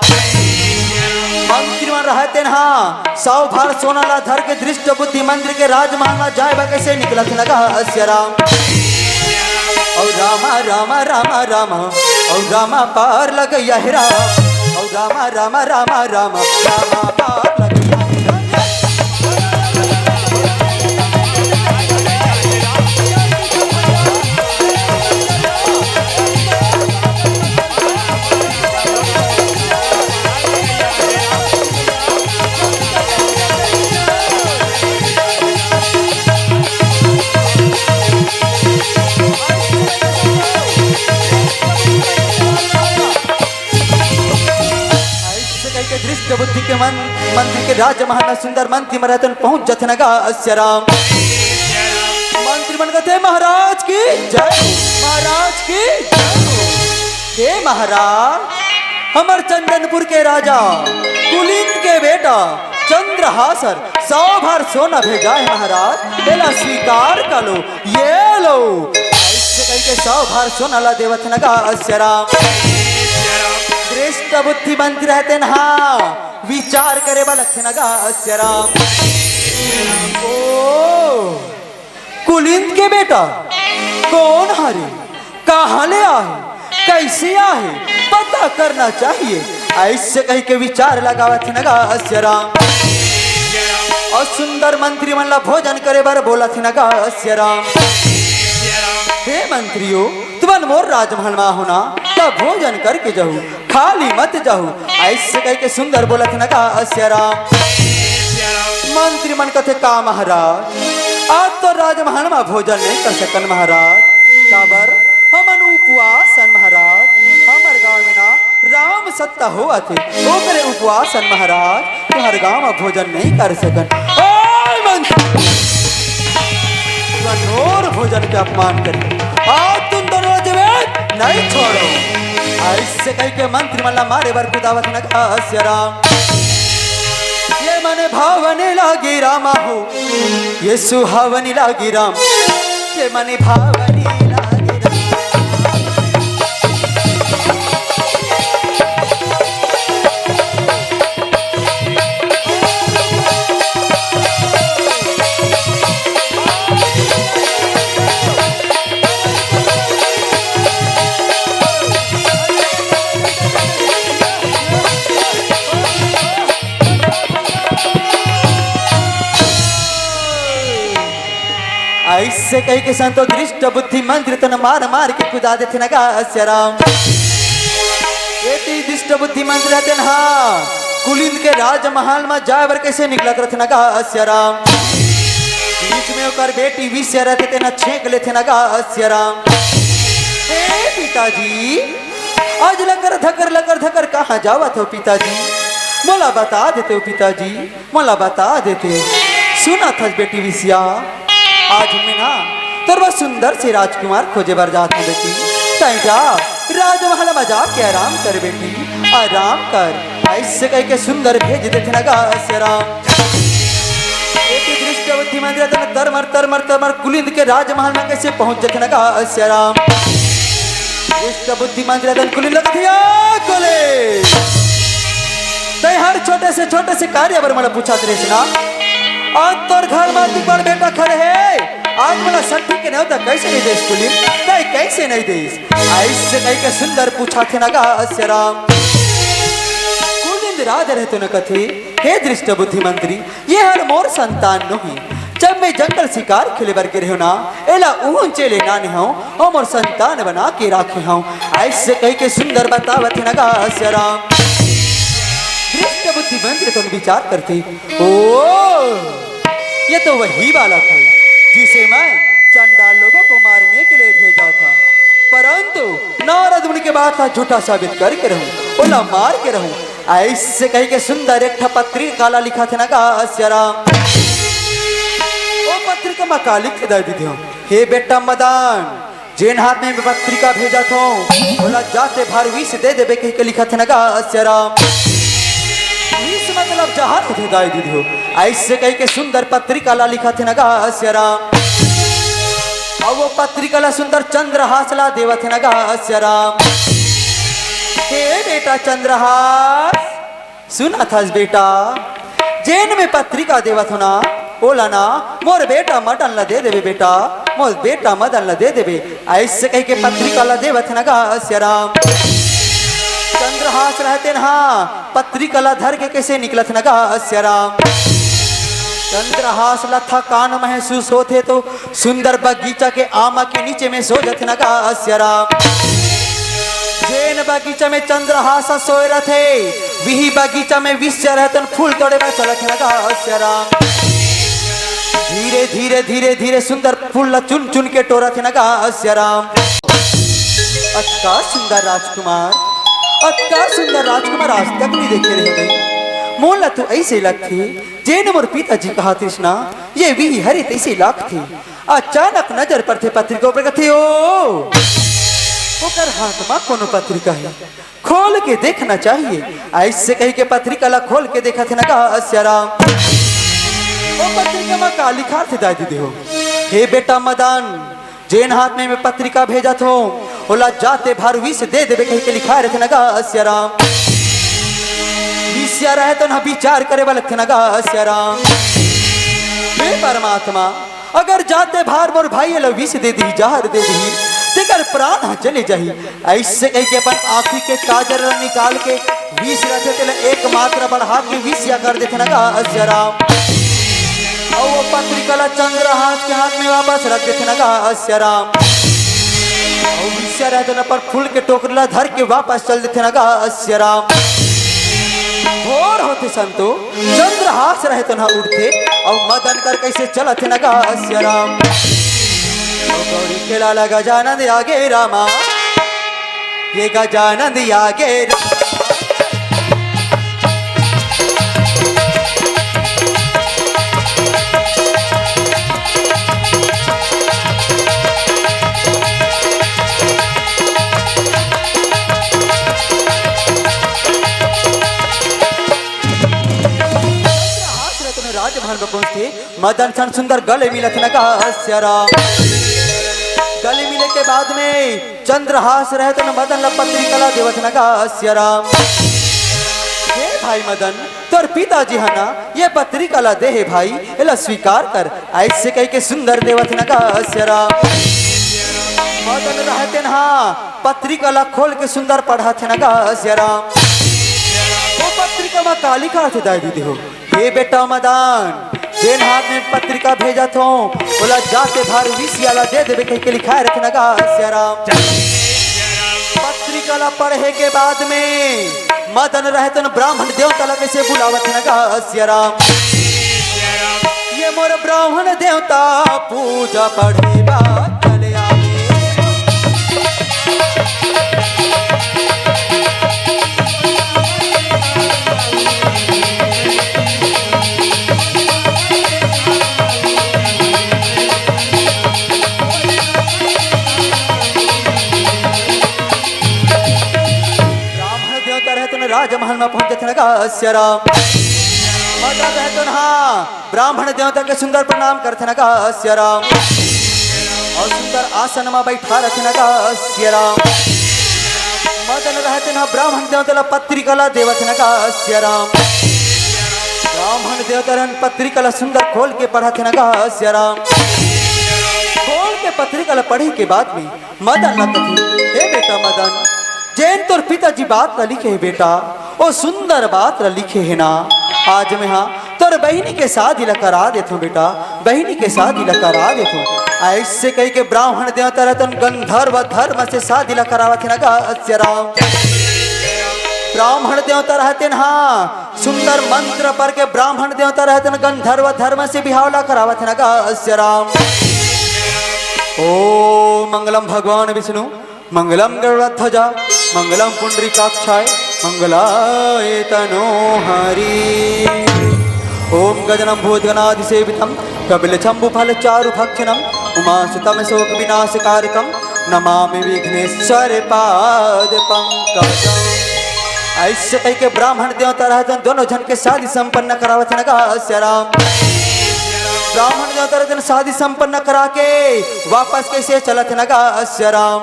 मंत्री मन रहते ना 100 भार सोना ला धर के दृष्ट बुद्धि मंत्र के राजमहल में जाए बा कैसे निकलत नगा राम। और रामा रामा रामा रामा और रामा पार लग राम, और रामा रामा रामा रामा रामा पार लग दृष्ट बुद्धि के मंत्री के राजमहल सुंदर मंत्री मरतन पहुंच जथ नगा राम। मंत्री मन कहते महाराज की जय, महाराज की जय। हे महाराज हमर चंदनपुर के राजा कुलिंद के बेटा चंद्रहासर 100 भार सोना भेजा है महाराज, एला स्वीकार कर लो, ये लो। ऐसे कह के 100 भार सोना ला देवत नगा राम। दृष्ट बुद्धि मंत्री रहते ना विचार करे बा लक्ष्य नगा राम। ओ कुलिंद के बेटा कौन हरे, कहाँ ले आए, कैसे आए, पता करना चाहिए। ऐसे कह के विचार लगावत नगा राम। और सुंदर मंत्री मन ला भोजन करे बार बोला थे नगा राम। हे मंत्रियों तुमन मोर राजमहल में होना तब भोजन करके जाऊ, खाली मत जाऊ। ऐसे कह के सुंदर बोला थे नगा राम। मंत्री मन कथे का महाराज आज तो राजमहल में भोजन नहीं कर सकन महाराज, काबर हमन उपवासन महाराज, हमार गांव में ना राम सत्ता हुआ थे ओकरे उपवासन महाराज, तुम्हारे गांव में भोजन नहीं कर सकन। ओए मंत्री और भोजन के अपमान करी, आज तुम दोनों जवाब नहीं छोड़ो। ऐसे कह के मंत्री मल्ला मारे बर कुदावत नगा राम। ये मने भावने लागी रामा हो, ये सुहावनी लागी राम, ये मने भावनी लागी राम। ऐसे कह के संतो दृष्ट बुद्धि मंत्री तन मार मार के कुदा देते नगा राम। ये दृष्ट बुद्धि मंत्री रहते ना कुलिंद के राजमहल में जाए बर कैसे निकलत रहते नगा राम। बीच में ओकर बेटी विषय रहते थे ना छेक लेते नगा राम। हे पिताजी आज लकर धकर कहाँ जावत हो पिताजी, मोला बता देते हो पिताजी, मोला बता देते। सुना था बेटी विषया आज में ना तरवा सुंदर से राजकुमार खोजे बर जात हूँ बेटी, तय जा राजमहल में जाके आराम कर बेटी, आराम कर। ऐसे कह के सुंदर भेज देते नगा राम। दृष्ट बुद्धि मंत्री तरमर कुलिंद के राजमहल में कैसे पहुंच जाते नगा राम। दृष्ट बुद्धि मंत्री कुलिंद तय हर छोटे से कार्य बर मला पूछा तेरे ना, आज तोर घर में तिकड़ बेटा खड़े है, आज मला सट्टी के नहीं होता कैसे नहीं देश कुलिंद, तय कैसे नहीं देश। ऐसे कह के सुंदर पूछा थे नगा राम। कुलिंद राज रहते न कथे हे दृष्ट बुद्धि मंत्री ये हर मोर संतान नहीं, जब मैं जंगल शिकार खेले बर गिरे हो ना एला ऊंचे ले नाने हूँ और मोर संतान बना के राखे हूँ ऐसे कह के सुंदर बतावत है नगा राम दृष्ट बुद्धि मंत्र तुम विचार करते ओ ये तो वही वाला था जिसे मैं चंडाल लोगों को मारने के लिए भेजा था परंतु नारद मुनि के बात था झूठा साबित करके रहूं ओला मार के रहूं ऐसे कह के सुंदर एक पत्री काला लिखा थे नगा राम पत्रिका में कालिक के दे दी हूँ हे बेटा मदन जेन हाथ में पत्रिका भेजा था बोला जाते भार विष दे देवे कह के लिखा थे नगा राम विष मतलब जहाज थे दाई दी हो ऐसे कह के सुंदर पत्रिका ला लिखा थे नगा राम और वो पत्रिका ला सुंदर चंद्रहास ला देवा थे नगा राम हे बेटा चंद्रहास सुना था बेटा जेन में पत्रिका देवा था ना बोला ना मोर बेटा मदन ला दे देवे बेटा मोर बेटा मदन ला दे देवे ऐसे कह के पत्रिका ला देवत नगा राम चंद्रहास रहते ना पत्रिका ला धर के कैसे निकलत नगा राम चंद्रहास ला थकान महसूस होते तो सुंदर बगीचा के आमा के नीचे में सो जाते नगा राम जेन बगीचा में चंद्रहास सोए रहे वही बगीचा में विष रहते फूल तोड़े में चलत नगा राम धीरे धीरे धीरे धीरे सुंदर फूल चुन चुन के टोरा थे नगा राम अत्का सुंदर राजकुमार आज तक नहीं देखे रह गई मोला तो ऐसे लगती जेन मोर पिताजी कहा कृष्णा ये भी हरित ऐसे लाख थी अचानक नजर पर थे पत्रिका पर कथे ओ ओकर हाथ में कोनो पत्रिका है खोल के देखना चाहिए ऐसे कह के पत्रिका ला खोल के देखा थे नगा राम वो पत्रिका में का लिखा थे दादी दे हो हे बेटा मदन जेन हाथ में मैं पत्रिका भेजा था बोला जाते भार विष दे देवे कह के लिखा रहे थे नगा राम विषया रहे तो ना विचार करे वाले थे नगा राम हे परमात्मा अगर जाते भार मोर भाई ला विष दे दी जहर दे दी तेकर प्राण चले जाही ऐसे कह के अपन आँखी के काजर निकाल के विष रखे थे एक मात्रा बढ़ा के विषया कर देते नगा राम और वो पत्रिका ला चंद्रहास के हाथ में वापस रख देते नगा राम और विषय रहते न पर फूल के टोकरा धर के वापस चल देते नगा राम भोर होते संतो चंद्रहास रहते ना उठते और मदन कर कैसे चलते नगा राम गौरी खेला लगा गजानंद आगे रामा ये गजानंद आगे राजमहल में पहुंचते मदन सन सुंदर गले मिलत नगा राम गले मिले के बाद में चंद्रहास रहते न मदन ला पत्रिका ला देवत नगा राम हे भाई मदन तोर पिताजी है ना ये पत्रिका ला दे है भाई एला स्वीकार कर ऐसे कह के सुंदर देवत नगा राम मदन रहते न पत्रिका ला खोल के सुंदर पढ़ाते नगा राम वो पत्रिका में काली का थे दादी दे हो हे बेटा मदन जेन हाथ में पत्रिका भेजा था बोला जाते भार विषया ला दे देवे कह के लिखा रखे नगा राम पत्रिका ला पढ़े के बाद में मदन रहते न ब्राह्मण देवता ला कैसे बुलावत नगा राम ये मोर ब्राह्मण देवता पूजा पढ़े बात चले आवे राजमहल में पहुंचे थे नगा राम मदन रहते ना ब्राह्मण देवता के सुंदर प्रणाम करते नगा राम और सुंदर आसन में बैठा रखे नगा राम मदन रहते ना ब्राह्मण देवता ला पत्रिका ला देवत नगा राम ब्राह्मण देवता पत्रिका ला सुंदर खोल के पढ़ाते नगा राम खोल के पत्रिका ला पढ़े के बाद में मदन न कथी हे बेटा मदन जैन तोर पिताजी बात ला लिखे है बेटा ओ सुंदर बात ला लिखे है ना आज में हाँ तोर बहनी के शादी ला करा देथो बेटा, बहनी के शादी ला करा देथो। ऐसे कही के ब्राह्मण देवता रहतन गंधर्व धर्म से शादी ला करावत न अस्य राम। ब्राह्मण देवता रहते न, हाँ सुंदर मंत्र पर के ब्राह्मण देवता रहते न गंधर्व धर्म से बिहाव ला करावत न अस्य राम। ओ मंगलम भगवान विष्णु, मंगलम गरुड़ध्वजा, मंगलम पुंडरीकाक्षाय, मंगलाय तनोहरि। ओम गजनम भूतगणाधिसेवितं कपिलचम्बुफलचारुभक्षणं उमासुतं शोकविनाशकारकं नमामि विघ्नेश्वर पादपंकजं। ऐसे कह के ब्राह्मण देवता रहते दोनों जन के शादी संपन्न करावत न अस्य राम। ब्राह्मण देवता रहते शादी संपन्न करा के वापस कैसे चलत न अस्य राम।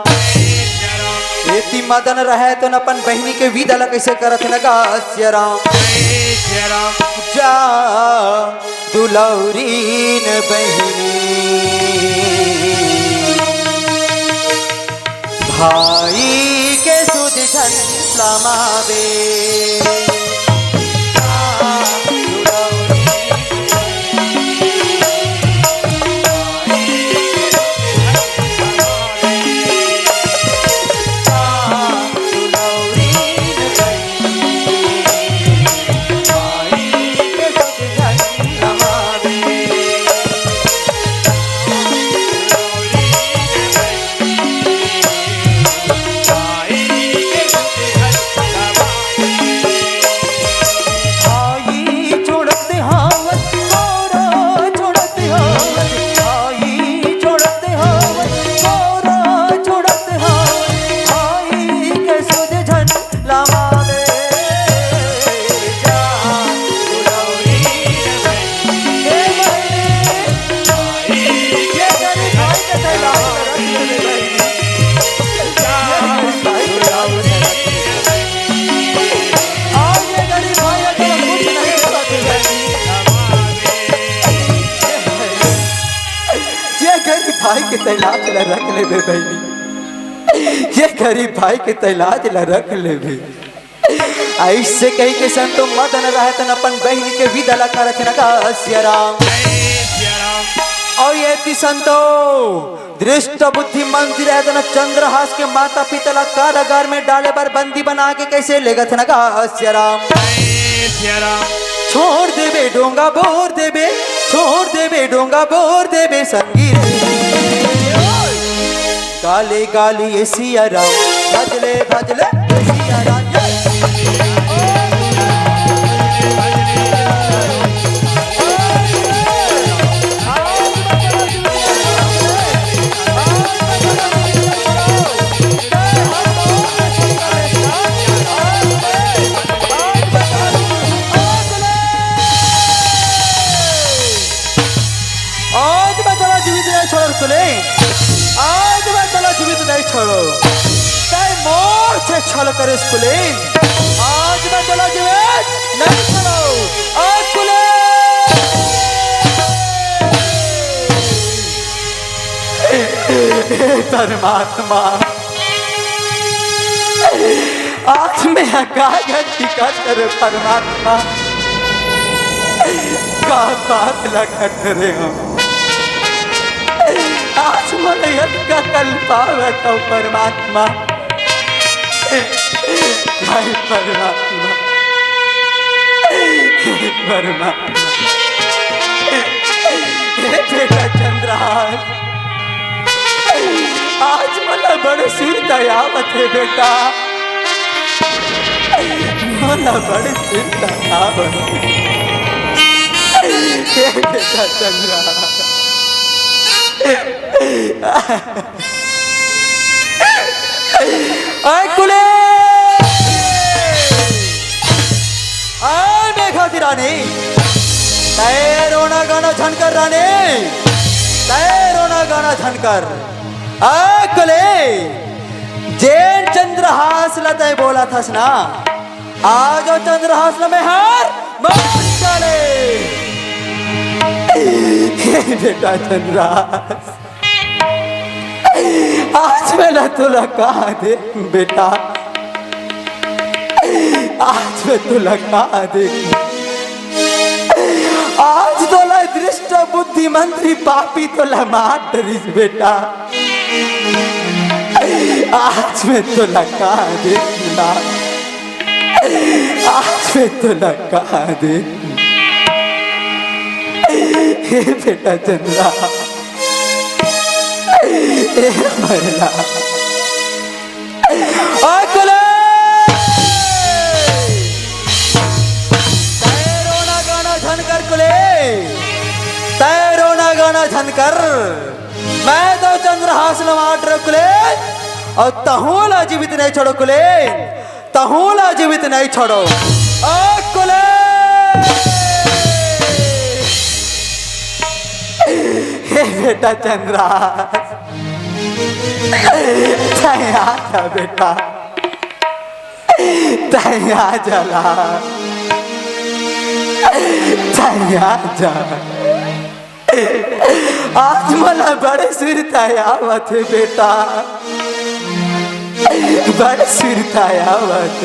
एति मदन रहे तो अपन बहनी के विदा ला कैसे करत न अस्य राम। जा दुलौरीन बहनी भाई के सुध धन लमावे। भाई के तैलाज ला रख ले बे बहनी, ये गरीब भाई के तैलाज ला रख ले बे। ऐसे कही के संतो मदन रहतन अपन बहनी के विदा ला करत न अस्य राम। और ये ति संतो दृष्ट बुद्धि मंदिर रहतन चंद्रहास के माता पिता ला कारागार में डाले बर बंदी बना के कैसे लेगत न अस्य राम। छोड़ देबे डोंगा बोर देबे, छोड़ देबे डोंगा बोर देबे संगी गाले गाली ये सिया राम, भजले भजले सिया राम। आज मैं चला जीवित नहीं छोड़ो, चाहे मोर से छल करे स्कूले। आज मैं चला जीवित नहीं छोड़ो, आज कुले परमात्मा आज मैं गलती कर परमात्मा का बात लगा रहे हो। आज मलयत का कल्पावत हो परमात्मा, भाई परमात्मा परमात्मा। बेटा चंद्रहास आज मला बड़े सुरता आवत है बेटा, मला बड़े सुरता आवत है बेटा चंद्रहास। कुले मेघाती रानी तय रोना गाना झनकर रानी, तय रोना गाना झनकर। कुले जैन चंद्रहास लतय बोला था ना, आज चंद्रहास में हार मार डाले। बेटा चंद्रहास आज मैं तुला कहा दे बेटा, आज मैं तुला कहा दे। बुद्धि मंत्री पापी तो लमाट डरिस बेटा, आज में तो लगा देखना, आज में तो लगा दे। हे बेटा चंद्रा, हे मरला अकुले तैरोना गाना झनकर कुले, तैरोना गाना झनकर, मैं तो चंद्रहास लमाट कुले और तहूला जीवित नहीं छोड़ो कुले, तहूला जीवित नहीं छोड़ो कुले। हे बेटा चंद्रहास, तैया जा बेटा, तैया जला, तैया जा। आज मला बड़े सुरतायावत बेटा, बड़े सुरतायावत।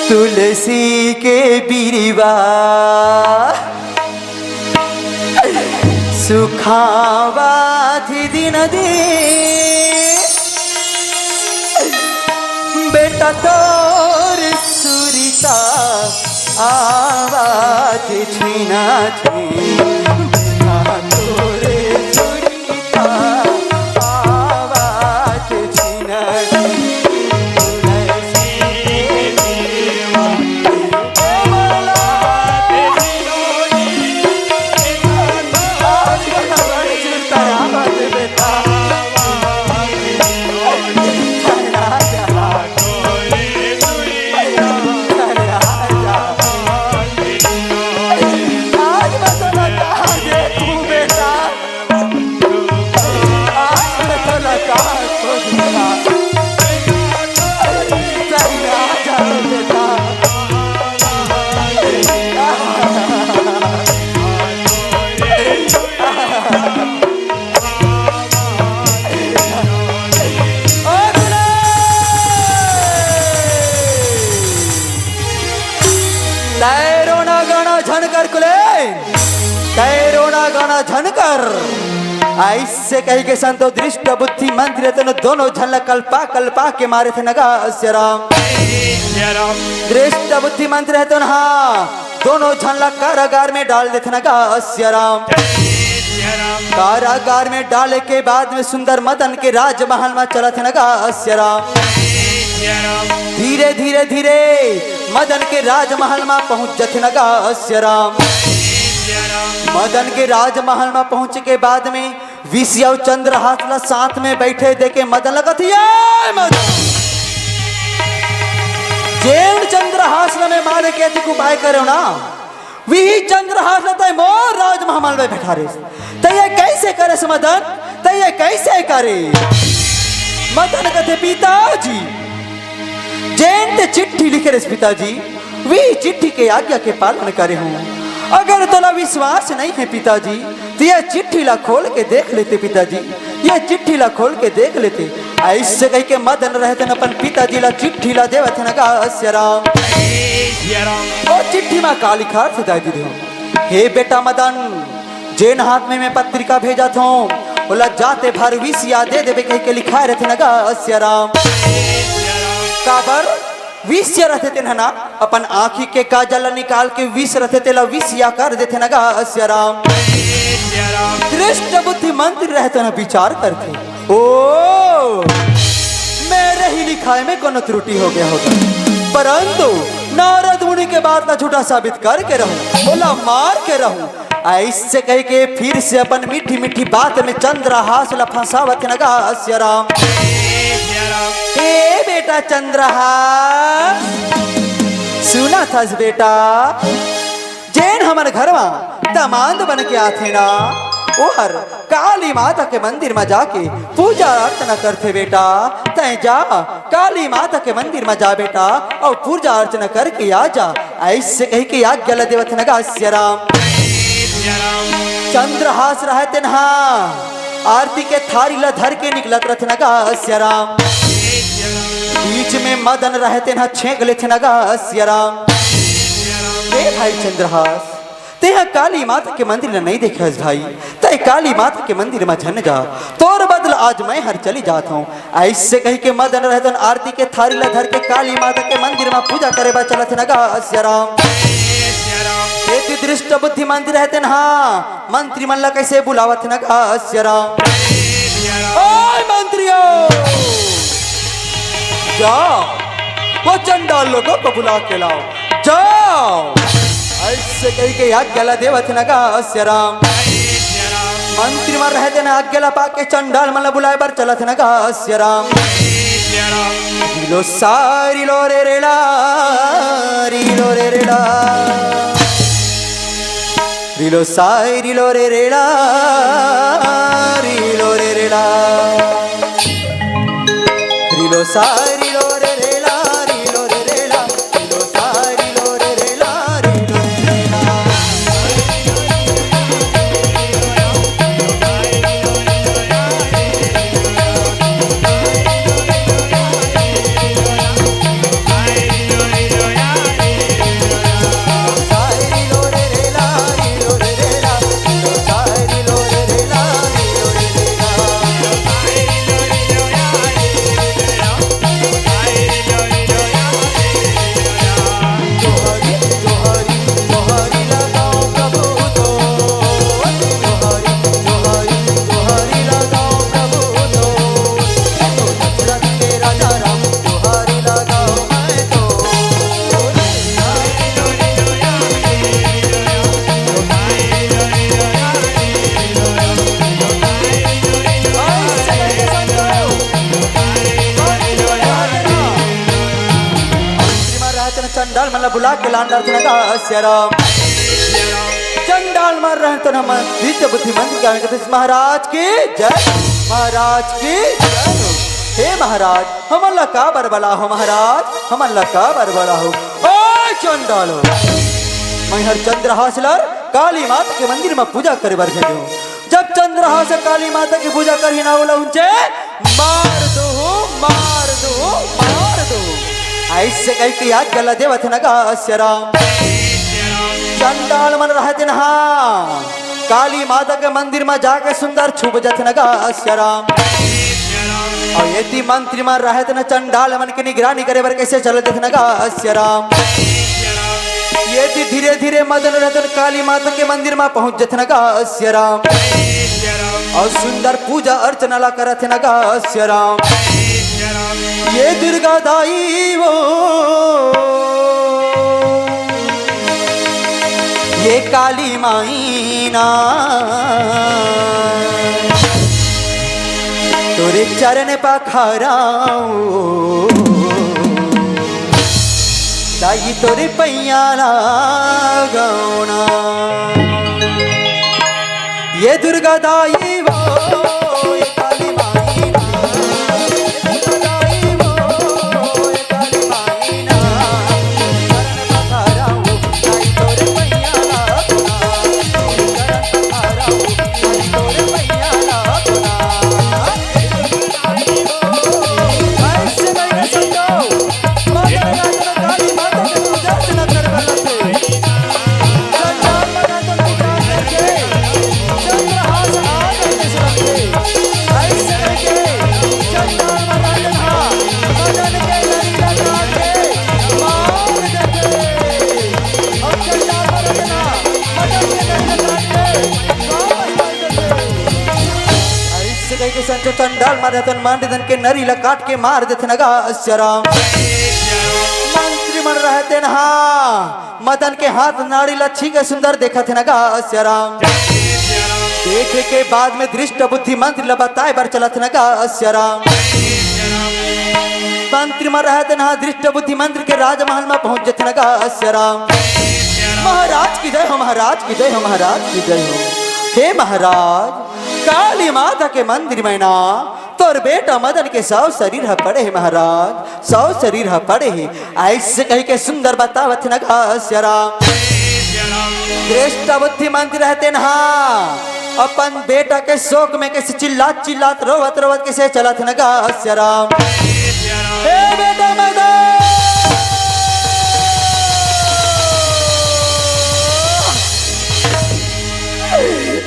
तुलसी के बिरवा सुखावा थी दिन दे, बेटा तोर सुरिता आवाज छीना थी, बेटा तोर सुरिता आवाज छीना थी। तैरोना गाना झनकर कुले, तैरोना गाना झनकर, ऐसे कही के संतो दृष्ट बुद्धि मंत्री तन दोनों झलक कल्पा कल्पा के मारे थे नगा राम, दृष्ट बुद्धि मंत्री है तो हाँ दोनों झलक कारागार में डाल देते नगा राम। कारागार में डाले के बाद में सुंदर मदन के राजमहल में चला थे नगा राम। धीरे धीरे धीरे मदन के राजमहल में पहुंच जाते नगा राम। मदन के राजमहल में पहुंचे के बाद में विषय और चंद्रहास साथ में बैठे देखे मदन लगा थी जेन चंद्रहास में मारे के थी उपाय करो ना, वही चंद्रहास लगता है मोर राजमहल में बैठा रे, तय कैसे करे मदन, तय कैसे करे। मदन कहते पिताजी जैन ते चिट्ठी लिखे रे पिताजी, वही चिट्ठी के आज्ञा के पालन करे हूँ। अगर तोला विश्वास नहीं है पिताजी तो यह चिट्ठी ला खोल के देख लेते पिताजी, यह चिट्ठी ला खोल के देख लेते। ऐसे कह के मदन रहते न अपन पिताजी ला चिट्ठी ला देवत नगा राम। और चिट्ठी में का लिखा थे दादी दे, हे बेटा मदन जेन हाथ में मैं पत्रिका भेजा था बोला जाते भर विषया दे देवे कह के लिखा रहते नगा राम। काबर विष रहते थे ना, अपन आँखी के काजल निकाल के विष रहते थे ला विषया कर देते नगा राम। दृष्ट बुद्धि मंत्री रहते ना विचार करते, ओ मेरे ही लिखाए में कोनो त्रुटि हो गया होगा, परंतु नारद मुनि के बात का झूठा साबित करके रहूं, बोला मार के रहूं। ऐसे कह के फिर से अपन मीठी मीठी बात में चंद्रहास ला फंसावत नगा राम। ए बेटा चंद्रहास सुना था बेटा, जैन हमारे घर में दामाद बन के आते ना, वो हर काली माता के मंदिर में जाके पूजा अर्चना करते बेटा। तय जा काली माता के मंदिर में जा बेटा और पूजा अर्चना करके आ जा। ऐसे कह के आज्ञा ला देवत नगा राम। चंद्रहास रहते ना आरती के थारी ला धर के निकलत रहते नगा राम। बीच में मदन रहते न छेक लेते न गा सिया राम। हे भाई चंद्रहास ते यहाँ काली माता के मंदिर में नहीं देखे भाई, ते काली माता के मंदिर में झन जा तोर बदल आज मैं हर चली जाता हूँ। ऐसे कही के मदन रहते आरती के थारी ला धर के काली माता के मंदिर में पूजा करे बा चलत न गा सिया राम। ये दृष्ट बुद्धि मंदिर रहते न हाँ मंत्री मन ला कैसे बुलावत न गा सिया राम। ओए मंत्रियों जाओ वो चंडाल लोगों को बुला के लाओ जाओ। ऐसे कही के आज्ञा देवत न गा सिया राम। मंत्री मन रहते न आज्ञा पाके चंडाल मन बुलाए बर चलत न गा सिया राम। रीलो सारी लो रे रेला रीलो रे रेला रीलो सारी लो रे रेला रीलो रे रेला रीलो सारी लो रे रेला रीलो रे रेला रीलो सारी लो रे रेला रीलो रे रेला। चंडाल मन बुला के लांडा सिया राम। चंडाल मर रहे तो हम दिव्य बुद्धि मंदिर क्या कहते महाराज की जय महाराज की जय। हे महाराज हम अल्लाह का बरबला हो महाराज हम अल्लाह का बरबला हो। ओ चंडालो मैं हर चंद्रहास लर काली माता के मंदिर में पूजा करे बर गए हूँ। जब चंद्रहास काली माता की पूजा कर ही ना बोला उनसे मार दो मार दो मार दो। ऐसे कही की याद गला देवत न गा सिया राम। चंडाल मन रहते न काली माता के मंदिर में जाके सुंदर छुप जत न गा सिया राम। और यदि मंत्री मन रहते न चंडाल मन की निगरानी करे बर कैसे चलते न गा सिया राम। यदि धीरे धीरे मदन रहते काली माता के मंदिर में पहुंच जत न गा सिया राम। और सुंदर पूजा अर्चना ला करत न गा सिया राम। ये दुर्गा दाई वो ये काली माईना तोरे चरण पखाराओ दाई तोरे पैया लगाना। ये दुर्गा दाई वो ये काली माईना चंडाल मारे मांडन के नरी ला काट के मार देते नगा सिया राम। मंत्री मन रहते न मदन के हाथ नाड़ी लच्छी के सुंदर देखा थे नगा सिया राम। देखे के बाद में दृष्ट बुद्धि मंत्री ला बताए बार चला थे नगा सिया राम। मंत्री मन रहते न दृष्ट बुद्धि मंत्री के राजमहल में पहुंच जाते नगा सिया राम। महाराज की जय हो महाराज की जय हो महाराज की जय हो। हे महाराज काली माता के मंदिर में ना तोर बेटा मदन के 100 शरीर है पड़े है महाराज 100 शरीर है पड़े है। ऐसे कही के सुंदर बतावत न सिया राम। श्रेष्ठ बुद्धि मंदिर रहते न अपन बेटा के शोक में कैसे चिल्लात चिल्लात रोवत रोवत कैसे चलत न सिया राम। हे बेटा मदन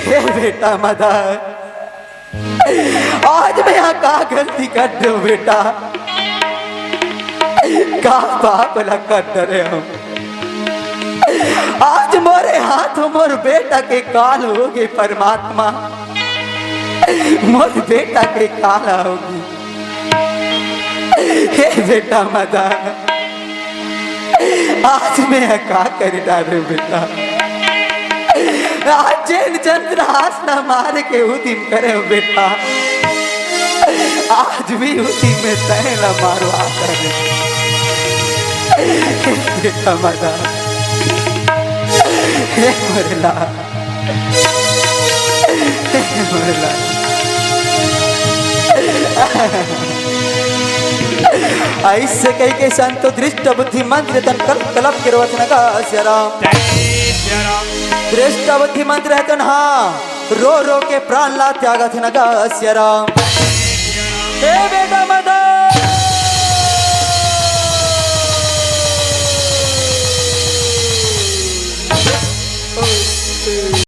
हे बेटा मदन आज मैं यहाँ का गलती कर रही हूँ बेटा का पाप लग कर रहे हो आज मोरे हाथों मोर बेटा के काल होगी परमात्मा मोर बेटा के काल होगी हे बेटा मदन आज मैं का कर डालू बेटा आज जैन चंद्रहास न मार के उदिम करे बेटा आज भी उसी में तैला मारो आता है बेटा मदन हे मोरला मोरला ऐसे कई के संतो दृष्ट बुद्धि मंत्र तन कल्प कल्प के वचन का श्याम जय श्री राम दृष्ट बुद्धि मंत्र है तन हाँ रो रो के प्राण ला त्यागत नगा श्याम